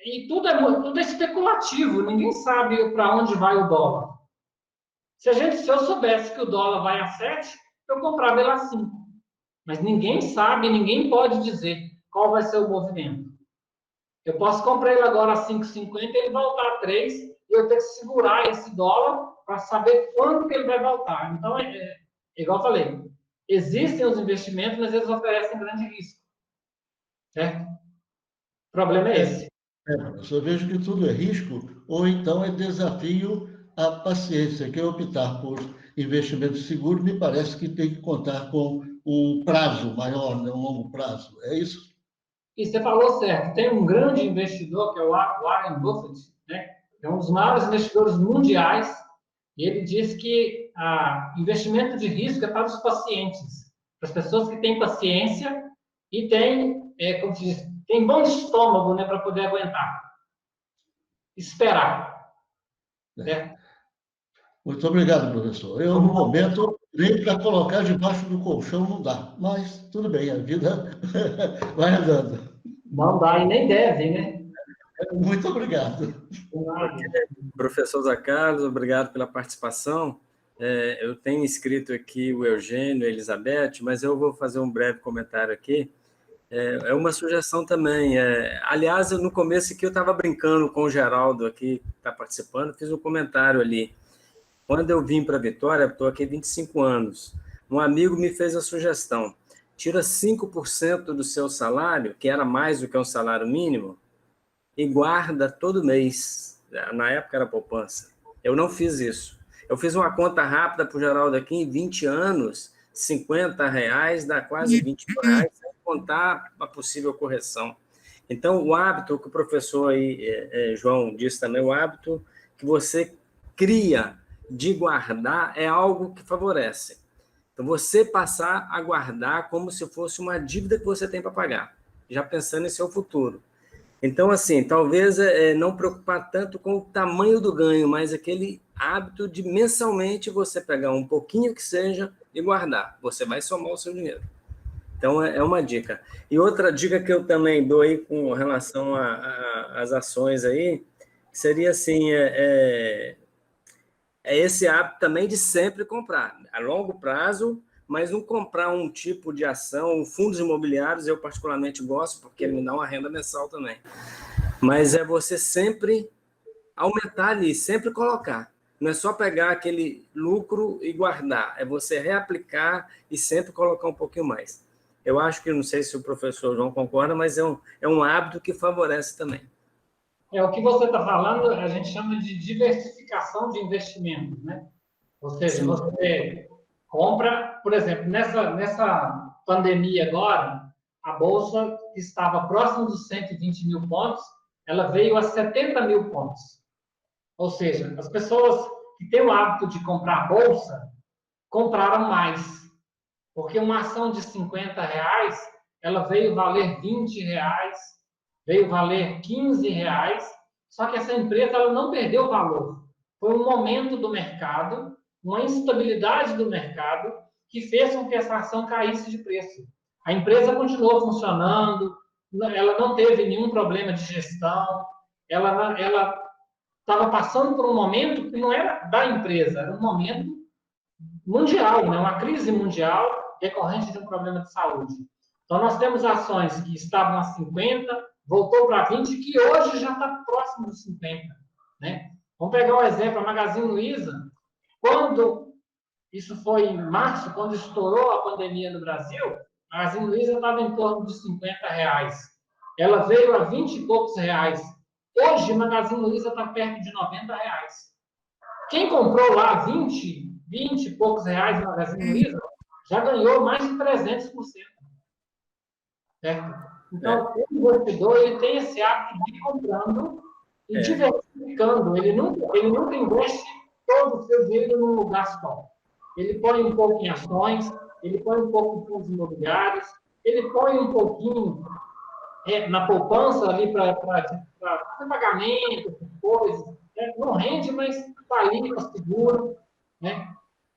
E tudo é especulativo, ninguém sabe para onde vai o dólar. Se eu soubesse que o dólar vai a 7, eu comprava ele a 5. Mas ninguém sabe, ninguém pode dizer qual vai ser o movimento. Eu posso comprar ele agora a 5,50 e ele voltar a 3, e eu tenho que segurar esse dólar para saber quando que ele vai voltar. Então, igual eu falei, existem os investimentos, mas eles oferecem grande risco. Certo? O problema é esse. Eu vejo que tudo é risco, ou então é desafio à paciência. Quem optar por investimento seguro, me parece que tem que contar com um prazo maior, né? Um longo prazo. É isso? E você falou certo. Tem um grande investidor, que é o Warren Buffett, né? É um dos maiores investidores mundiais, e ele diz que investimento de risco é para os pacientes, para as pessoas que têm paciência e têm, como se diz, tem bom estômago, né, para poder aguentar. Esperar. Certo? Muito obrigado, professor. Eu, no momento, nem para colocar debaixo do colchão não dá, mas tudo bem, a vida vai andando. Não dá e nem deve, né? Muito obrigado. Professor Zé Carlos, obrigado pela participação. Eu tenho inscrito aqui o Eugênio, a Elizabeth, mas eu vou fazer um breve comentário aqui. É uma sugestão também. Aliás, no começo aqui eu estava brincando com o Geraldo aqui, que está participando, fiz um comentário ali. Quando eu vim para Vitória, estou aqui há 25 anos, um amigo me fez a sugestão, tira 5% do seu salário, que era mais do que um salário mínimo, e guarda todo mês. Na época era poupança. Eu não fiz isso. Eu fiz uma conta rápida para o Geraldo aqui, em 20 anos, R$50 dá quase R$20, sem contar a possível correção. Então, o hábito que o professor aí, João, disse também, o hábito que você cria de guardar é algo que favorece. Então, você passar a guardar como se fosse uma dívida que você tem para pagar, já pensando em seu futuro. Então, assim, talvez não preocupar tanto com o tamanho do ganho, mas aquele hábito de mensalmente você pegar um pouquinho que seja e guardar. Você vai somar o seu dinheiro. Então, é uma dica. E outra dica que eu também dou aí com relação às ações aí, seria assim, esse hábito também de sempre comprar, a longo prazo, mas não comprar um tipo de ação, fundos imobiliários, eu particularmente gosto, porque ele me dá uma renda mensal também. Mas é você sempre aumentar ali, sempre colocar. Não é só pegar aquele lucro e guardar, é você reaplicar e sempre colocar um pouquinho mais. Eu acho que, não sei se o professor João concorda, mas é um hábito que favorece também. O que você está falando, a gente chama de diversificação de investimentos, né? Ou seja, sim, você compra, por exemplo, nessa pandemia agora, a Bolsa estava próxima dos 120 mil pontos, ela veio a 70 mil pontos. Ou seja, as pessoas que têm o hábito de comprar Bolsa, compraram mais. Porque uma ação de R$50, ela veio valer R$20, veio valer R$15, só que essa empresa ela não perdeu valor. Foi um momento do mercado, uma instabilidade do mercado, que fez com que essa ação caísse de preço. A empresa continuou funcionando, ela não teve nenhum problema de gestão, ela estava passando por um momento que não era da empresa, era um momento mundial, né? Uma crise mundial decorrente de um problema de saúde. Então, nós temos ações que estavam a 50, voltou para 20, que hoje já está próximo dos 50. Né? Vamos pegar um exemplo, a Magazine Luiza, quando isso foi em março, quando estourou a pandemia no Brasil, a Magazine Luiza estava em torno de R$50. Ela veio a 20 e poucos reais. Hoje, a Magazine Luiza está perto de R$90. Quem comprou lá 20 e poucos reais na Magazine Luiza já ganhou mais de 300%. Certo? Então, o investidor ele tem esse hábito de ir comprando e diversificando. Ele nunca investe todo o seu dinheiro num lugar só. Ele põe um pouco em ações, ele põe um pouco em fundos imobiliários, ele põe um pouquinho na poupança ali para fazer pagamento, coisas. Né? Não rende, mas está ali, está seguro. Né?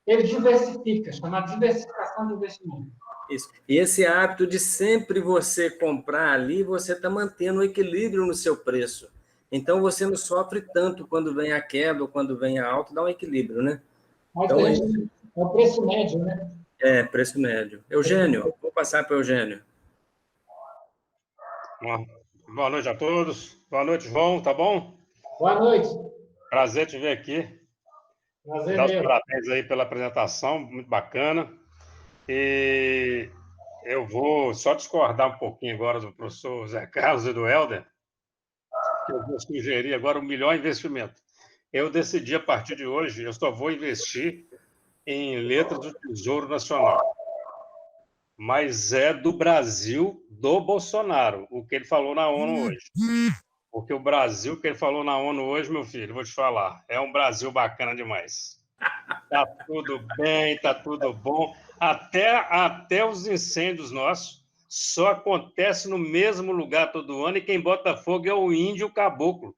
Ele diversifica, chamado diversificação de investimento. Isso. E esse hábito de sempre você comprar ali, você está mantendo o equilíbrio no seu preço. Então, você não sofre tanto quando vem a queda ou quando vem a alta, dá um equilíbrio, né? Mas então, é o preço médio, né? Preço médio. Eugênio, vou passar para o Eugênio. Boa noite a todos. Boa noite, João, tá bom? Boa noite. Prazer te ver aqui. Prazer Dá os meu. parabéns aí pela apresentação, muito bacana. E eu vou só discordar um pouquinho agora do professor Zé Carlos e do Helder, que eu vou sugerir agora o melhor investimento. Eu decidi, a partir de hoje, eu só vou investir em letras do Tesouro Nacional. Mas é do Brasil, do Bolsonaro, o que ele falou na ONU hoje. Porque o Brasil que ele falou na ONU hoje, meu filho, vou te falar, é um Brasil bacana demais. Tá tudo bem, tá tudo bom. Até os incêndios nossos só acontecem no mesmo lugar todo ano, e quem bota fogo é o índio caboclo.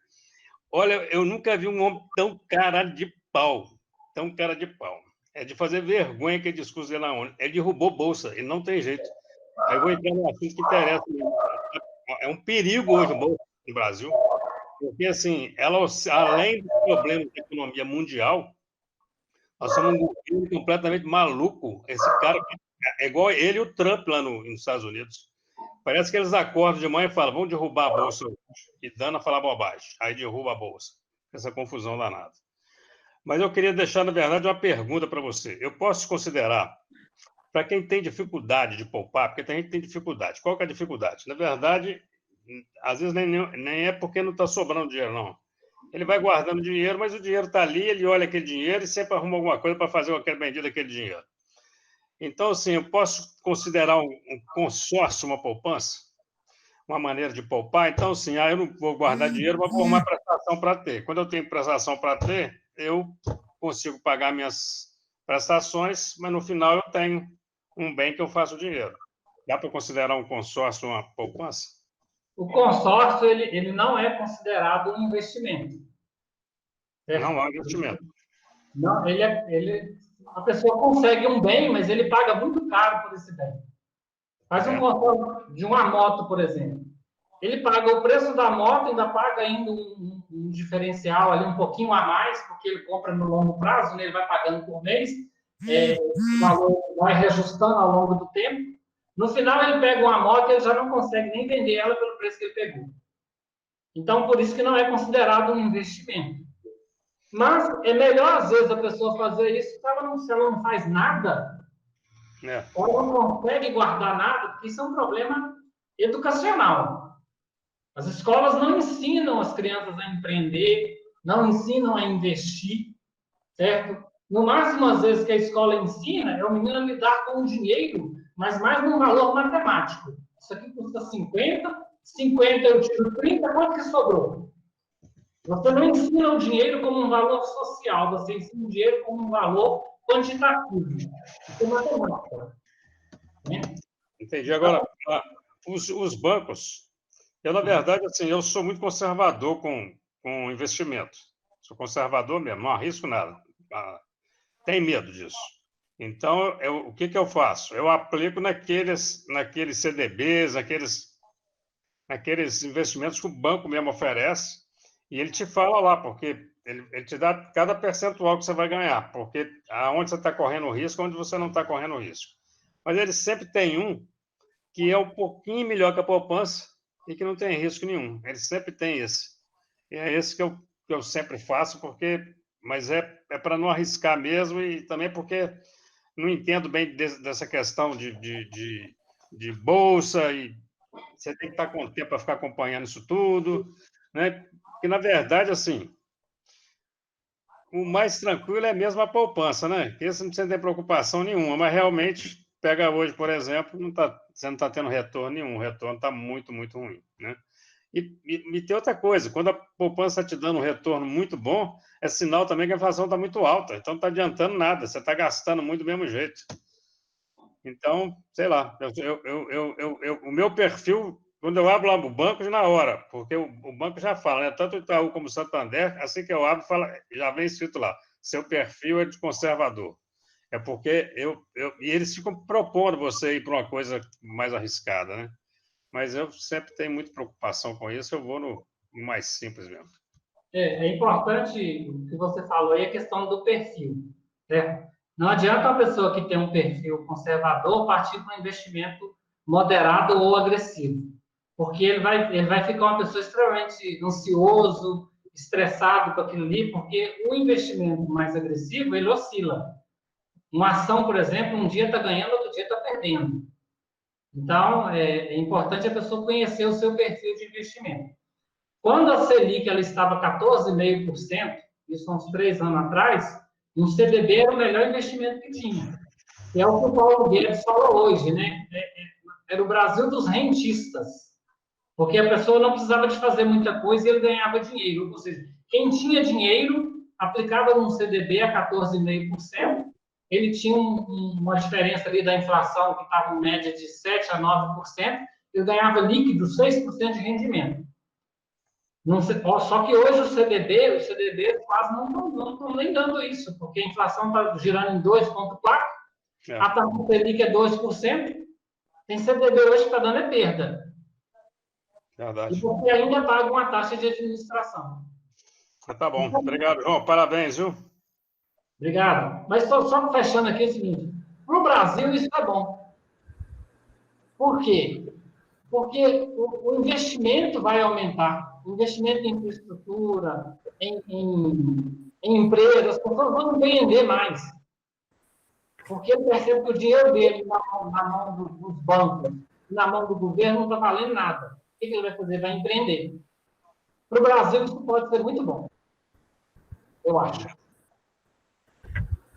Olha, eu nunca vi um homem tão cara de pau, tão cara de pau. É de fazer vergonha aquele discurso dele na ONU. Ele derrubou bolsa, ele não tem jeito. Aí eu vou entrar no assunto que interessa. É um perigo hoje o bolsa no Brasil, porque, assim, ela, além dos problemas da economia mundial, nós somos um governo completamente maluco. Esse cara é igual ele e o Trump lá nos Estados Unidos. Parece que eles acordam de manhã e falam, vamos derrubar a bolsa hoje. E dando a falar bobagem. Aí derruba a bolsa. Essa confusão danada. Mas eu queria deixar, na verdade, uma pergunta para você. Eu posso considerar, para quem tem dificuldade de poupar, porque tem gente que tem dificuldade. Qual que é a dificuldade? Na verdade, às vezes nem é porque não está sobrando dinheiro, não. Ele vai guardando dinheiro, mas o dinheiro está ali, ele olha aquele dinheiro e sempre arruma alguma coisa para fazer aquele bendito daquele dinheiro. Então, assim, eu posso considerar um consórcio uma poupança? Uma maneira de poupar? Então, assim, eu não vou guardar dinheiro, mas vou arrumar prestação para ter. Quando eu tenho prestação para ter, eu consigo pagar minhas prestações, mas no final eu tenho um bem que eu faço dinheiro. Dá para considerar um consórcio uma poupança? O consórcio, ele não é considerado um investimento. Certo? Não é um investimento. Não, a pessoa consegue um bem, mas ele paga muito caro por esse bem. Faz um consórcio de uma moto, por exemplo. Ele paga o preço da moto, ainda paga ainda um diferencial ali, um pouquinho a mais, porque ele compra no longo prazo, né? Ele vai pagando por mês, o valor vai reajustando ao longo do tempo. No final, ele pega uma moto e ele já não consegue nem vender ela pelo preço que ele pegou. Então, por isso que não é considerado um investimento. Mas é melhor, às vezes, a pessoa fazer isso se ela não faz nada, ela não consegue guardar nada, porque isso é um problema educacional. As escolas não ensinam as crianças a empreender, não ensinam a investir, certo? No máximo, às vezes, que a escola ensina é o menino a lidar com o dinheiro, mas mais num valor matemático. Isso aqui custa 50 eu tiro 30, quanto que sobrou? Você não ensina o dinheiro como um valor social, você ensina o dinheiro como um valor quantitativo. Isso é matemática. Né? Entendi. Agora, os bancos, eu, na verdade, assim, eu sou muito conservador com investimento. Sou conservador mesmo, não arrisco nada. Tenho medo disso. Então, o que eu faço? Eu aplico naqueles CDBs, naqueles investimentos que o banco mesmo oferece, e ele te fala lá, porque ele te dá cada percentual que você vai ganhar, porque aonde você está correndo risco, onde você não está correndo risco. Mas ele sempre tem um que é um pouquinho melhor que a poupança e que não tem risco nenhum. Ele sempre tem esse. E é esse que eu sempre faço, mas é para não arriscar mesmo, e também porque não entendo bem dessa questão de bolsa, e você tem que estar com o tempo para ficar acompanhando isso tudo, né? Porque, na verdade, assim, o mais tranquilo é mesmo a poupança, né? Esse não precisa ter preocupação nenhuma, mas realmente, pega hoje, por exemplo, você não está tendo retorno nenhum, o retorno está muito, muito ruim, né? E tem outra coisa, quando a poupança está te dando um retorno muito bom, é sinal também que a inflação está muito alta, então não está adiantando nada, você está gastando muito do mesmo jeito. Então, sei lá, o meu perfil, quando eu abro lá o banco, na hora, porque o banco já fala, né? Tanto o Itaú como o Santander, assim que eu abro, já vem escrito lá, seu perfil é de conservador. É porque e eles ficam propondo você ir para uma coisa mais arriscada, né? Mas eu sempre tenho muita preocupação com isso, eu vou no mais simples mesmo. É importante o que você falou aí, a questão do perfil. Né? Não adianta uma pessoa que tem um perfil conservador partir para um investimento moderado ou agressivo, porque ele vai ficar uma pessoa extremamente ansioso, estressado com aquilo ali, porque o investimento mais agressivo, ele oscila. Uma ação, por exemplo, um dia está ganhando, outro dia está perdendo. Então, é importante a pessoa conhecer o seu perfil de investimento. Quando a Selic ela estava 14,5%, isso há uns 3 anos atrás, um CDB era o melhor investimento que tinha. Que é o que o Paulo Guedes fala hoje, né? Era o Brasil dos rentistas. Porque a pessoa não precisava de fazer muita coisa e ele ganhava dinheiro. Ou seja, quem tinha dinheiro aplicava num CDB a 14,5%, ele tinha uma diferença ali da inflação que estava em média de 7% a 9%, ele ganhava líquido 6% de rendimento. Não, só que hoje os CDBs quase não estão nem dando isso, porque a inflação está girando em 2,4%, a taxa Selic é 2%, tem CDB hoje que está dando é perda. Verdade. E porque ainda paga uma taxa de administração. Tá bom. Obrigado, João. Parabéns, viu? Obrigado. Mas só fechando aqui o seguinte, para o Brasil isso é bom. Por quê? Porque o investimento vai aumentar. O investimento em infraestrutura, em empresas, as pessoas vão empreender mais. Porque ele percebe que o dinheiro dele na mão dos bancos, na mão do governo, não está valendo nada. O que ele vai fazer? Vai empreender. Para o Brasil, isso pode ser muito bom. Eu acho.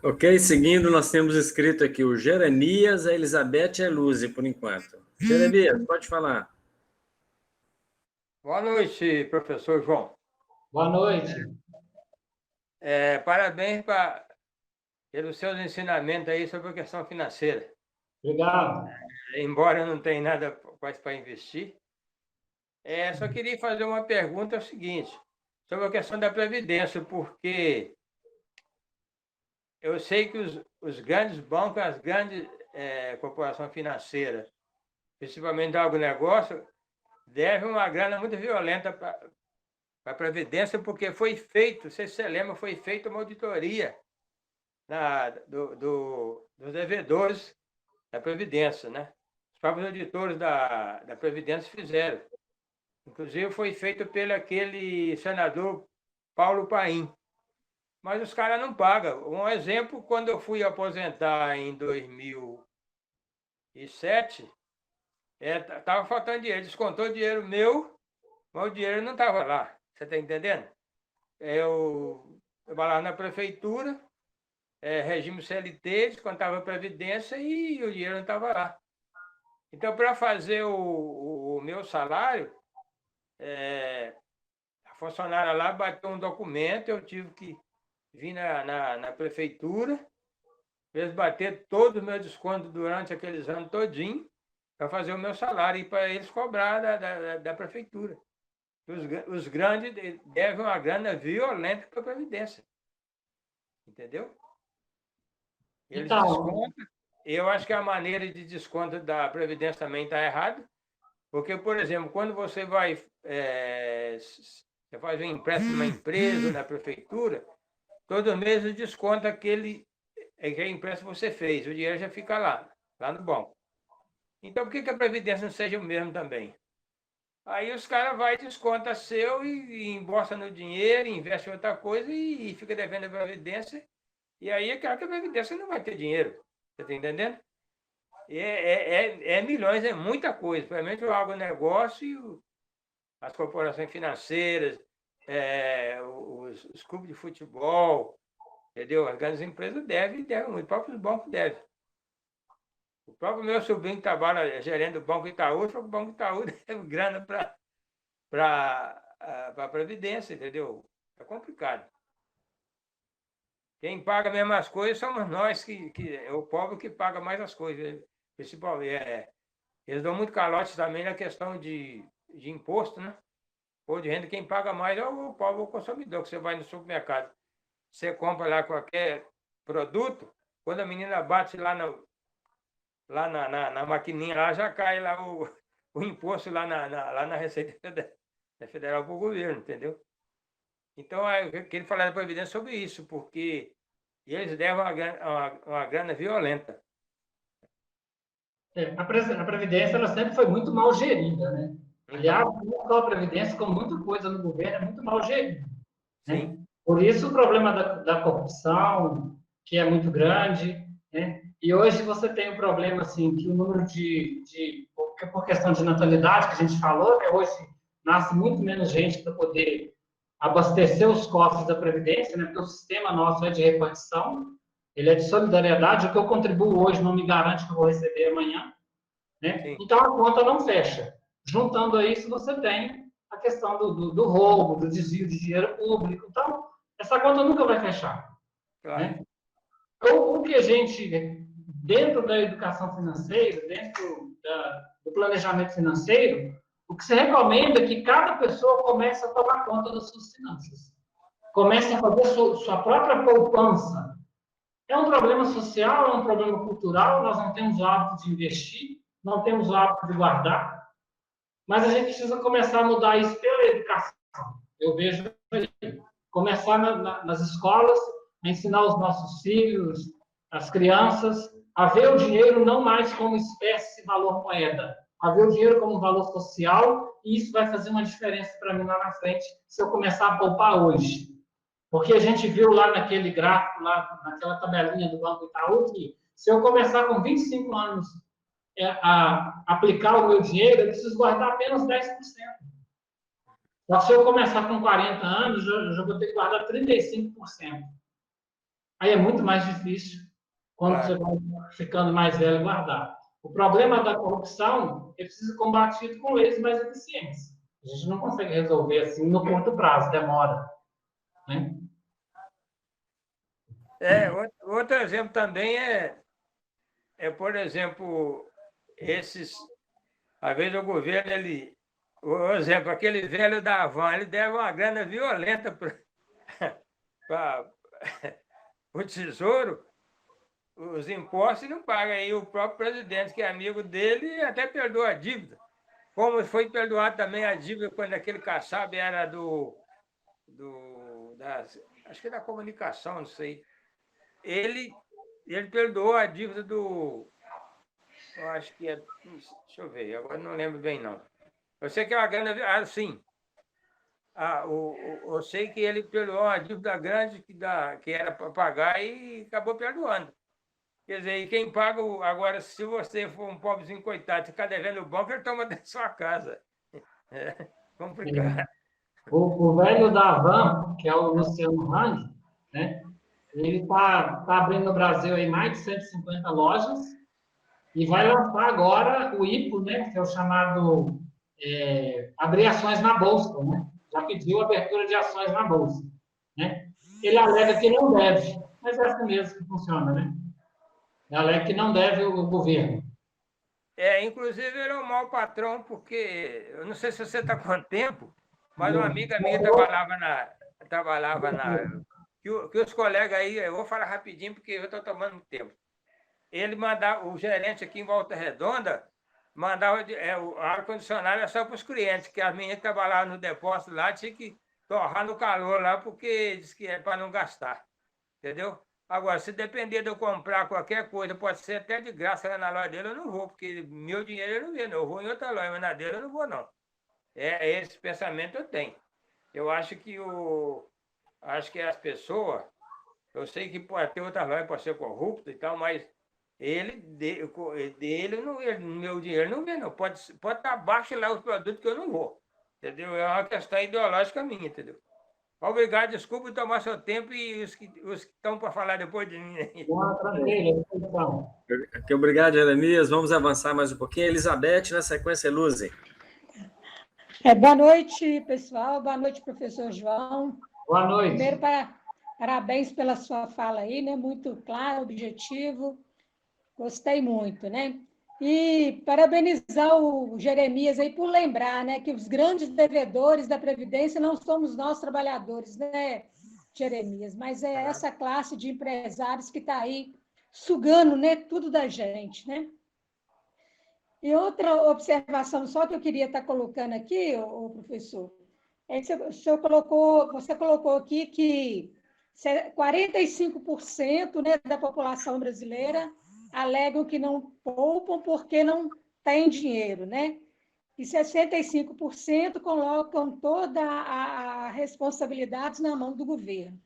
Ok, seguindo, nós temos escrito aqui o Jeremias, a Elizabeth e a Luzi, por enquanto. Jeremias, pode falar. Boa noite, professor João. Boa noite. Parabéns pelos seus ensinamentos aí sobre a questão financeira. Obrigado. Embora eu não tenha nada quase para investir, só queria fazer uma pergunta, é o seguinte, sobre a questão da Previdência, porque eu sei que os grandes bancos, as grandes corporações financeiras, principalmente do agronegócio, devem uma grana muito violenta para a Previdência, porque foi feito, não sei se você lembra, foi feita uma auditoria dos devedores da Previdência, né? Os próprios auditores da Previdência fizeram. Inclusive, foi feito pelo aquele senador Paulo Paim. Mas os caras não pagam. Um exemplo, quando eu fui aposentar em 2007, estava faltando dinheiro. Descontou dinheiro meu, mas o dinheiro não estava lá. Você está entendendo? Eu trabalhava na prefeitura, regime CLT, descontava a Previdência e o dinheiro não estava lá. Então, para fazer o meu salário, a funcionária lá bateu um documento, eu tive que vir na prefeitura, eles bater todos os meus descontos durante aqueles anos todinho para fazer o meu salário e para eles cobrar da prefeitura. Os grandes devem uma grana violenta para a Previdência. Entendeu? Eles descontam. Eu acho que a maneira de desconto da Previdência também está errada, porque, por exemplo, quando você vai você faz um empréstimo numa empresa, na prefeitura, todo mês desconta aquele empréstimo que você fez, o dinheiro já fica lá no banco. Então, por que a Previdência não seja o mesmo também? Aí os caras vão, desconta seu e embolsa no dinheiro, investe em outra coisa e fica devendo a Previdência. E aí é claro que a Previdência não vai ter dinheiro. Você está entendendo? Milhões, é muita coisa. Principalmente o agronegócio, as corporações financeiras, os clubes de futebol, entendeu? As grandes empresas devem muito, os próprios bancos devem. O próprio meu sobrinho que trabalha gerente do Banco Itaú, falou que o Banco Itaú deve grana para a Previdência, entendeu? É complicado. Quem paga mesmo as coisas somos nós, que é o povo que paga mais as coisas. Principalmente, eles dão muito calote também na questão de imposto, né? Ou de renda, quem paga mais é o povo, o consumidor, que você vai no supermercado. Você compra lá qualquer produto, quando a menina bate lá na maquininha, lá já cai lá o imposto lá na Receita Federal para o governo, entendeu? Então, eu queria falar da Previdência sobre isso, porque eles devem uma grana violenta. A Previdência ela sempre foi muito mal gerida, né? Aliás, não só a Previdência, como muita coisa no governo é muito mal gerida. Né? Por isso, o problema da corrupção, que é muito grande, né? E hoje você tem um problema, assim, que o número por questão de natalidade, que a gente falou, né? Hoje nasce muito menos gente para poder abastecer os cofres da Previdência, né? Porque o sistema nosso é de repartição, ele é de solidariedade, o que eu contribuo hoje não me garante que eu vou receber amanhã, né? Então, a conta não fecha. Juntando a isso, você tem a questão do roubo, do desvio de dinheiro público. Então, essa conta nunca vai fechar. Claro. Né? Então, o que a gente, dentro da educação financeira, dentro do planejamento financeiro, o que se recomenda é que cada pessoa comece a tomar conta das suas finanças. Comece a fazer sua própria poupança. É um problema social, é um problema cultural, nós não temos o hábito de investir, não temos o hábito de guardar, mas a gente precisa começar a mudar isso pela educação. Eu vejo aí, começar nas escolas, a ensinar os nossos filhos, as crianças, a ver o dinheiro não mais como espécie de valor moeda, a ver o dinheiro como um valor social, e isso vai fazer uma diferença para mim lá na frente, se eu começar a poupar hoje. Porque a gente viu lá naquele gráfico, lá naquela tabelinha do Banco Itaú, que se eu começar com 25 anos a aplicar o meu dinheiro, eu preciso guardar apenas 10%. Só que se eu começar com 40 anos, eu já vou ter que guardar 35%. Aí é muito mais difícil, quando você vai ficando mais velho, guardar. O problema da corrupção é preciso ser combatido com leis mais eficientes. A gente não consegue resolver assim no curto prazo, demora. Né? Outro exemplo também por exemplo, às vezes o governo, por exemplo, aquele velho da Havan, ele deve uma grana violenta para o Tesouro, os impostos não pagam. Aí o próprio presidente, que é amigo dele, até perdoa a dívida. Como foi perdoado também a dívida quando aquele Kassab era acho que da comunicação, não sei. Ele perdoou a dívida eu acho que deixa eu ver, agora não lembro bem, não. Eu sei que é uma grana... sim. Eu sei que ele perdoou uma dívida grande que era para pagar e acabou perdoando. Quer dizer, e quem paga... Agora, se você for um pobrezinho coitado, ficar devendo o banco, ele toma da sua casa. É complicado. O velho da Havan, que é o Luciano Hang, né? Ele está abrindo no Brasil aí mais de 150 lojas e vai lançar agora o IPO, né? Que é o chamado abrir ações na Bolsa, né? Já pediu abertura de ações na Bolsa, né? Ele alega que não deve, mas é assim mesmo que funciona, né? Ele alega que não deve o governo. Inclusive, ele é um mau patrão, porque eu não sei se você está com tempo, mas uma amiga minha trabalhava que os colegas aí, eu vou falar rapidinho, porque eu estou tomando muito tempo. Ele mandava, o gerente aqui em Volta Redonda, mandava o ar-condicionado só para os clientes, que as meninas que trabalhavam no depósito lá tinham que torrar no calor lá, porque diz que é para não gastar. Entendeu? Agora, se depender de eu comprar qualquer coisa, pode ser até de graça lá na loja dele, eu não vou, porque meu dinheiro eu não vendo, eu vou em outra loja, mas na dele eu não vou, não. Esse pensamento eu tenho. Eu acho que as pessoas, eu sei que pode ter outra loja, pode ser corrupta e tal, mas meu dinheiro não vê, não. Pode estar abaixo lá os produtos que eu não vou. Entendeu? É uma questão ideológica minha, entendeu? Obrigado, desculpe tomar seu tempo e os que estão para falar depois de mim. Aqui, obrigado, Jeremias. Vamos avançar mais um pouquinho. Elizabeth, na sequência, Luzi. Boa noite, pessoal. Boa noite, professor João. Boa noite. Primeiro, parabéns pela sua fala aí, né? Muito claro, objetivo. Gostei muito, né? E parabenizar o Jeremias aí por lembrar, né, que os grandes devedores da Previdência não somos nós trabalhadores, né, Jeremias, mas é essa classe de empresários que está aí sugando, né, tudo da gente, né? E outra observação só que eu queria estar colocando aqui, o professor, é que você colocou aqui que 45%, né, da população brasileira alegam que não poupam porque não têm dinheiro, né? E 65% colocam toda a responsabilidade na mão do governo.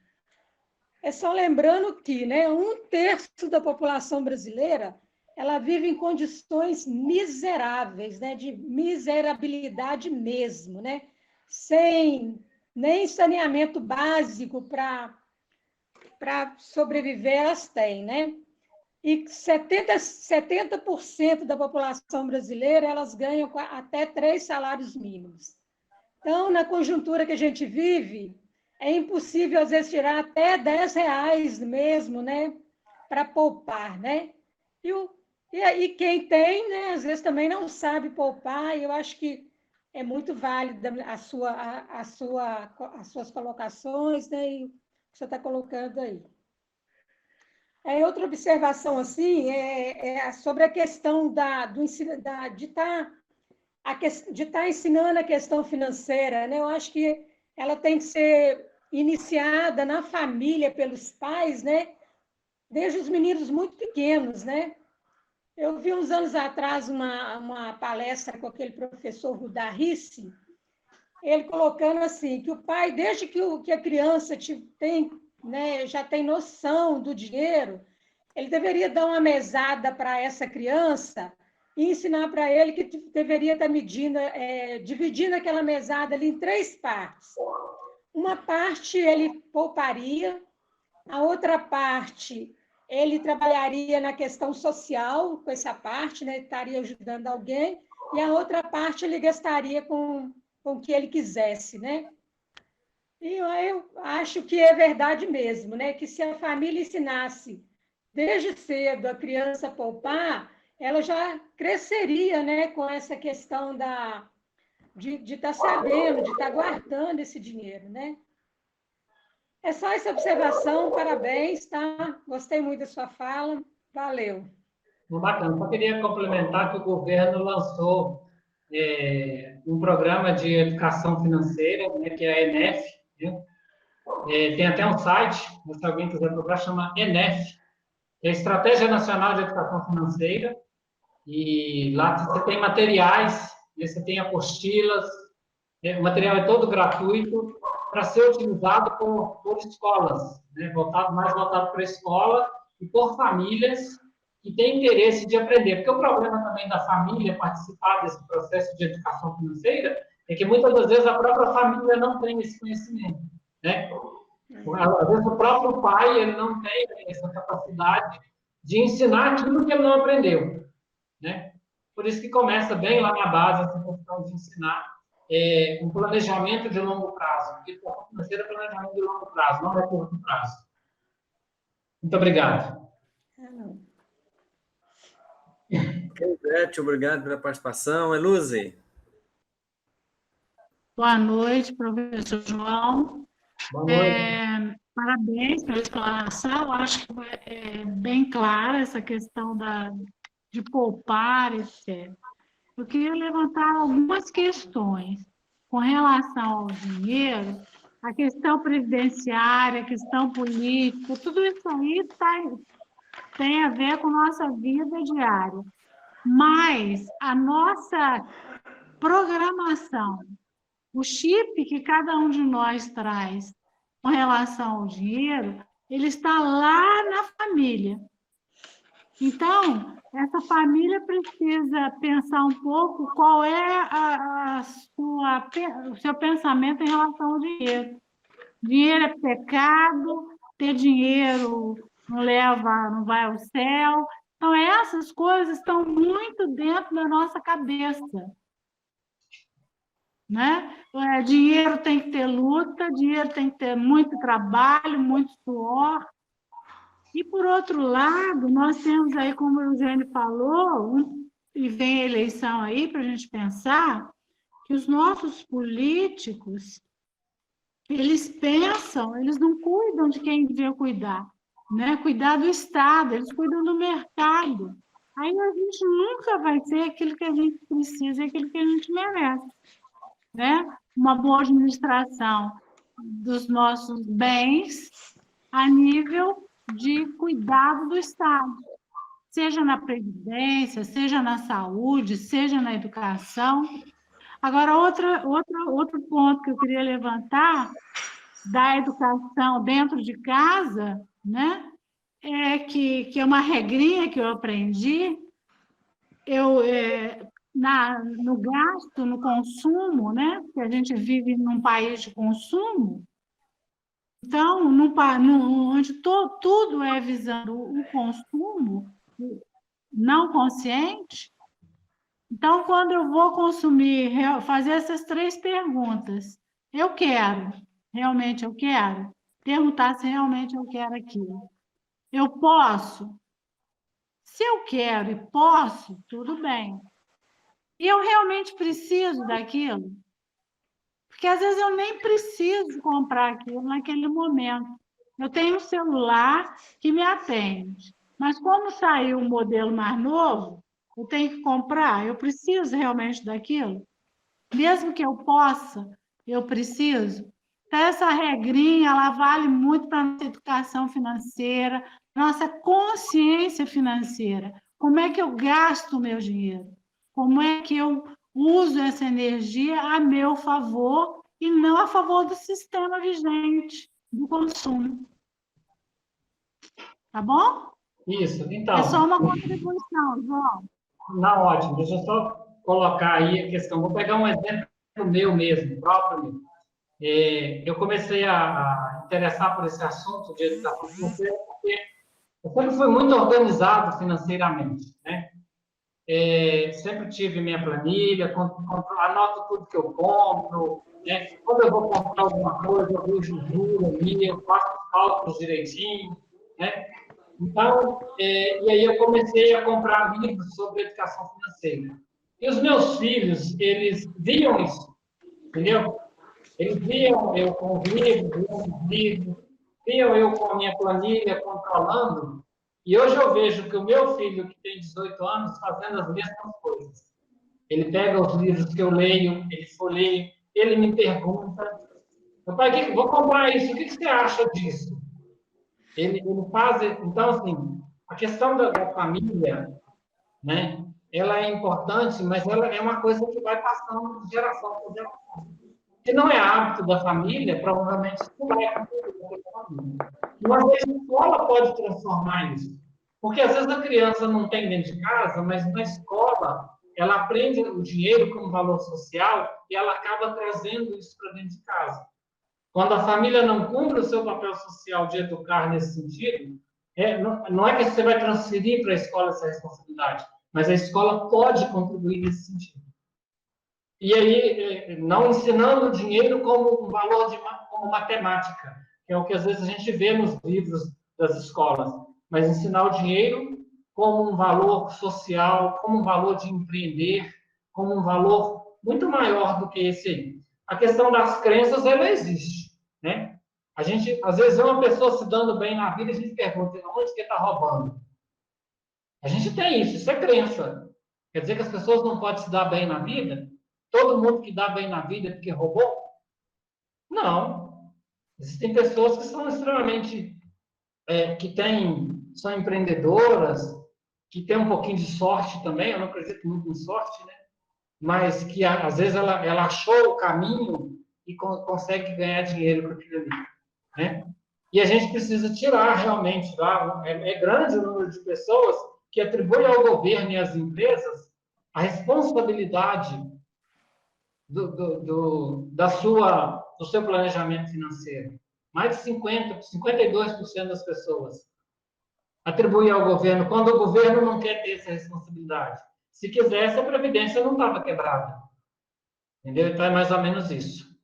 É só lembrando que, né, 1/3 da população brasileira ela vive em condições miseráveis, né, de miserabilidade mesmo, né, sem nem saneamento básico para sobreviver elas têm, né? E 70% da população brasileira elas ganham até 3 salários mínimos. Então, na conjuntura que a gente vive, é impossível, às vezes, tirar até R$10 mesmo, né, para poupar, né? E aí, quem tem, né, às vezes também não sabe poupar, e eu acho que é muito válida as suas colocações, né, e o que você está colocando aí. Outra observação, assim, é sobre a questão de estar ensinando a questão financeira, né? Eu acho que ela tem que ser iniciada na família, pelos pais, né? Desde os meninos muito pequenos, né? Eu vi uns anos atrás uma palestra com aquele professor Rudá Rissi, ele colocando assim, que o pai, desde que a criança tem, né, já tem noção do dinheiro, ele deveria dar uma mesada para essa criança e ensinar para ele que deveria estar dividindo aquela mesada ali em 3 partes. Uma parte ele pouparia, a outra parte ele trabalharia na questão social com essa parte, né, estaria ajudando alguém, e a outra parte ele gastaria com o que ele quisesse, né? E eu acho que é verdade mesmo, né? Que se a família ensinasse desde cedo a criança a poupar, ela já cresceria, né, com essa questão de estar sabendo, de estar guardando esse dinheiro, né? É só essa observação, parabéns, tá? Gostei muito da sua fala, valeu. Bacana, só queria complementar que o governo lançou um programa de educação financeira, né, que é a ENEF, né? Tem até um site, se alguém quiser procurar, chama ENEF, que é a Estratégia Nacional de Educação Financeira, e lá você tem materiais, você tem apostilas, o material é todo gratuito para ser utilizado por escolas, né? Mais voltado para a escola e por famílias que têm interesse de aprender. Porque o problema também da família participar desse processo de educação financeira é que muitas das vezes a própria família não tem esse conhecimento, né? Às vezes o próprio pai ele não tem essa capacidade de ensinar aquilo que ele não aprendeu, né? Por isso que começa bem lá na base essa questão de ensinar um planejamento de longo prazo. Porque educação financeira é planejamento de longo prazo, não é curto prazo. Muito obrigado. Beth, obrigado pela participação. Eluzi. Boa noite, professor João. Boa noite. Parabéns pela explanação. Acho que é bem clara essa questão de poupar, etc. Eu queria levantar algumas questões com relação ao dinheiro, a questão previdenciária, a questão política, tudo isso aí tem a ver com nossa vida diária. Mas a nossa programação, o chip que cada um de nós traz com relação ao dinheiro, ele está lá na família. Então, essa família precisa pensar um pouco qual é o seu pensamento em relação ao dinheiro. Dinheiro é pecado, ter dinheiro não vai ao céu. Então, essas coisas estão muito dentro da nossa cabeça, né? Dinheiro tem que ter luta, dinheiro tem que ter muito trabalho, muito suor. E, por outro lado, nós temos aí, como o Eugênio falou, e vem a eleição aí para a gente pensar, que os nossos políticos, eles pensam, eles não cuidam de quem devia cuidar, né? Cuidar do Estado, eles cuidam do mercado. Aí a gente nunca vai ter aquilo que a gente precisa, aquilo que a gente merece, né? Uma boa administração dos nossos bens a nível de cuidado do Estado, seja na previdência, seja na saúde, seja na educação. Agora, outro ponto que eu queria levantar da educação dentro de casa, né? Que é uma regrinha que eu aprendi, no gasto, no consumo, né? Porque a gente vive num país de consumo, então, onde tudo é visando o consumo não consciente, então, quando eu vou consumir, fazer essas 3 perguntas, realmente eu quero, perguntar se realmente eu quero aquilo. Eu posso? Se eu quero e posso, tudo bem. E eu realmente preciso daquilo? Porque, às vezes, eu nem preciso comprar aquilo naquele momento. Eu tenho um celular que me atende. Mas, como saiu um modelo mais novo, eu tenho que comprar. Eu preciso realmente daquilo? Mesmo que eu possa, eu preciso? Então, essa regrinha, ela vale muito para a nossa educação financeira, nossa consciência financeira. Como é que eu gasto o meu dinheiro? Como é que eu uso essa energia a meu favor e não a favor do sistema vigente do consumo? Tá bom? Isso, então. É só uma contribuição, João. Não, ótimo. Deixa eu só colocar aí a questão. Vou pegar um exemplo meu mesmo, próprio meu. Eu comecei a interessar por esse assunto de educação financeira porque eu sempre fui muito organizado financeiramente, né? Sempre tive minha planilha, anoto tudo que eu compro, né? Quando eu vou comprar alguma coisa, eu vejo o juro ali, eu faço os cálculos direitinho, né? Então, e aí eu comecei a comprar livros sobre educação financeira. E os meus filhos, eles viam isso, entendeu? Eles viam eu com os livros, viam eu com a minha planilha controlando, e hoje eu vejo que o meu filho, que tem 18 anos, fazendo as mesmas coisas. Ele pega os livros que eu leio, ele folheia, ele me pergunta, pai, vou comprar isso, o que você acha disso? Ele faz, então, assim, a questão da família, né, ela é importante, mas ela é uma coisa que vai passando de geração por geração. Se não é hábito da família, provavelmente não vai acontecer da família. Uma vez a escola pode transformar isso. Porque às vezes a criança não tem dentro de casa, mas na escola ela aprende o dinheiro como valor social e ela acaba trazendo isso para dentro de casa. Quando a família não cumpre o seu papel social de educar nesse sentido, não é que você vai transferir para a escola essa responsabilidade, mas a escola pode contribuir nesse sentido. E aí, não ensinando o dinheiro como um valor como matemática, que é o que às vezes a gente vê nos livros das escolas, mas ensinar o dinheiro como um valor social, como um valor de empreender, como um valor muito maior do que esse aí. A questão das crenças, ela existe, né? A gente, às vezes, vê uma pessoa se dando bem na vida e a gente pergunta, onde que está roubando? A gente tem isso é crença. Quer dizer que as pessoas não podem se dar bem na vida? Todo mundo que dá bem na vida é porque roubou? Não. Existem pessoas que são extremamente... são empreendedoras, que têm um pouquinho de sorte também, eu não acredito muito em sorte, né? Mas que, às vezes, ela achou o caminho e consegue ganhar dinheiro com aquilo ali, né? E a gente precisa tirar, realmente, lá, é grande o número de pessoas que atribuem ao governo e às empresas a responsabilidade do seu planejamento financeiro. Mais de 52% das pessoas atribuem ao governo, quando o governo não quer ter essa responsabilidade. Se quisesse, a Previdência não estava quebrada. Entendeu? Então, é mais ou menos isso.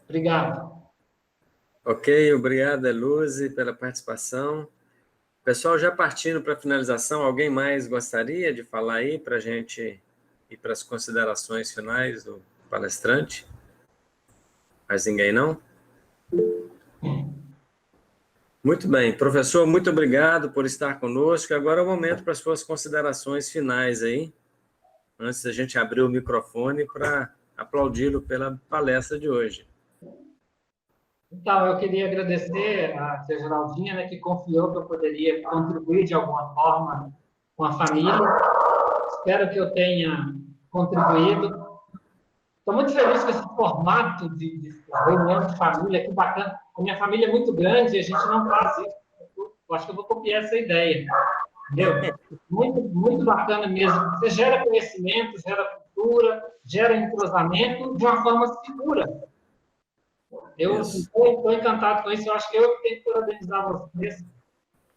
Obrigado. Ok, obrigado, Luzi, pela participação. Pessoal, já partindo para a finalização, alguém mais gostaria de falar aí para a gente ir para as considerações finais do palestrante? Mais ninguém, não? Muito bem. Professor, muito obrigado por estar conosco. Agora é o momento para as suas considerações finais aí, antes da gente abrir o microfone para aplaudi-lo pela palestra de hoje. Então, eu queria agradecer a tia Geraldinha, né, que confiou que eu poderia contribuir de alguma forma com a família. Espero que eu tenha contribuído. Estou muito feliz com esse formato de reunião de família, que bacana. A minha família é muito grande e a gente não faz isso. Eu acho que eu vou copiar essa ideia. Entendeu? Muito, muito bacana mesmo. Você gera conhecimento, gera cultura, gera entrosamento de uma forma segura. Eu estou encantado com isso. Eu acho que eu tenho que parabenizar vocês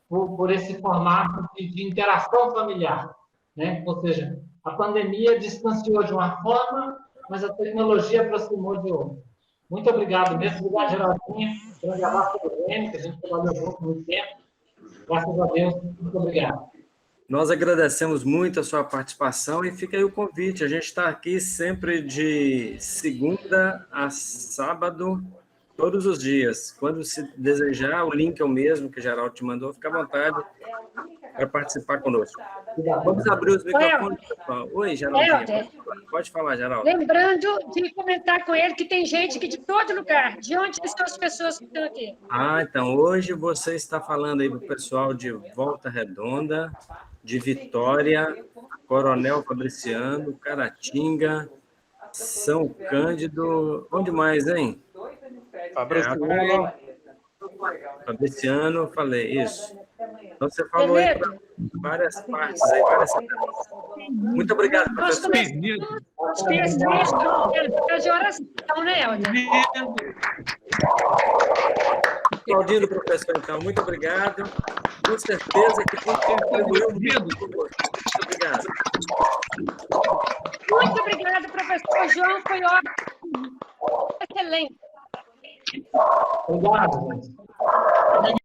por esse formato de interação familiar, né? Ou seja, a pandemia distanciou de uma forma, mas a tecnologia aproximou de outra. Muito obrigado mesmo. Obrigado, Geraldinha. Grande abraço para o Eugênio, que a gente trabalhou junto há muito tempo. Graças a Deus. Muito obrigado. Nós agradecemos muito a sua participação e fica aí o convite. A gente está aqui sempre de segunda a sábado, todos os dias. Quando se desejar, o link é o mesmo que o Geraldo te mandou, fica à vontade para participar conosco. Vamos abrir os microfones, pessoal. Oi, Geraldinho. Pode falar, Geraldo. Lembrando de comentar com ele que tem gente aqui de todo lugar. De onde estão as pessoas que estão aqui? Então, hoje você está falando aí para o pessoal de Volta Redonda, de Vitória, Coronel Fabriciano, Caratinga, São Cândido, onde mais, hein? Fabriciano, falei, isso. Então, você falou aí para várias partes aí, várias cidades. Muito obrigado, professor. Os textos de oração, né, Helder? Aplaudindo, professor, então, muito obrigado. Com certeza que contribuiu muito. Muito obrigado. Muito obrigado, professor João, foi ótimo. Excelente. Obrigado, gente.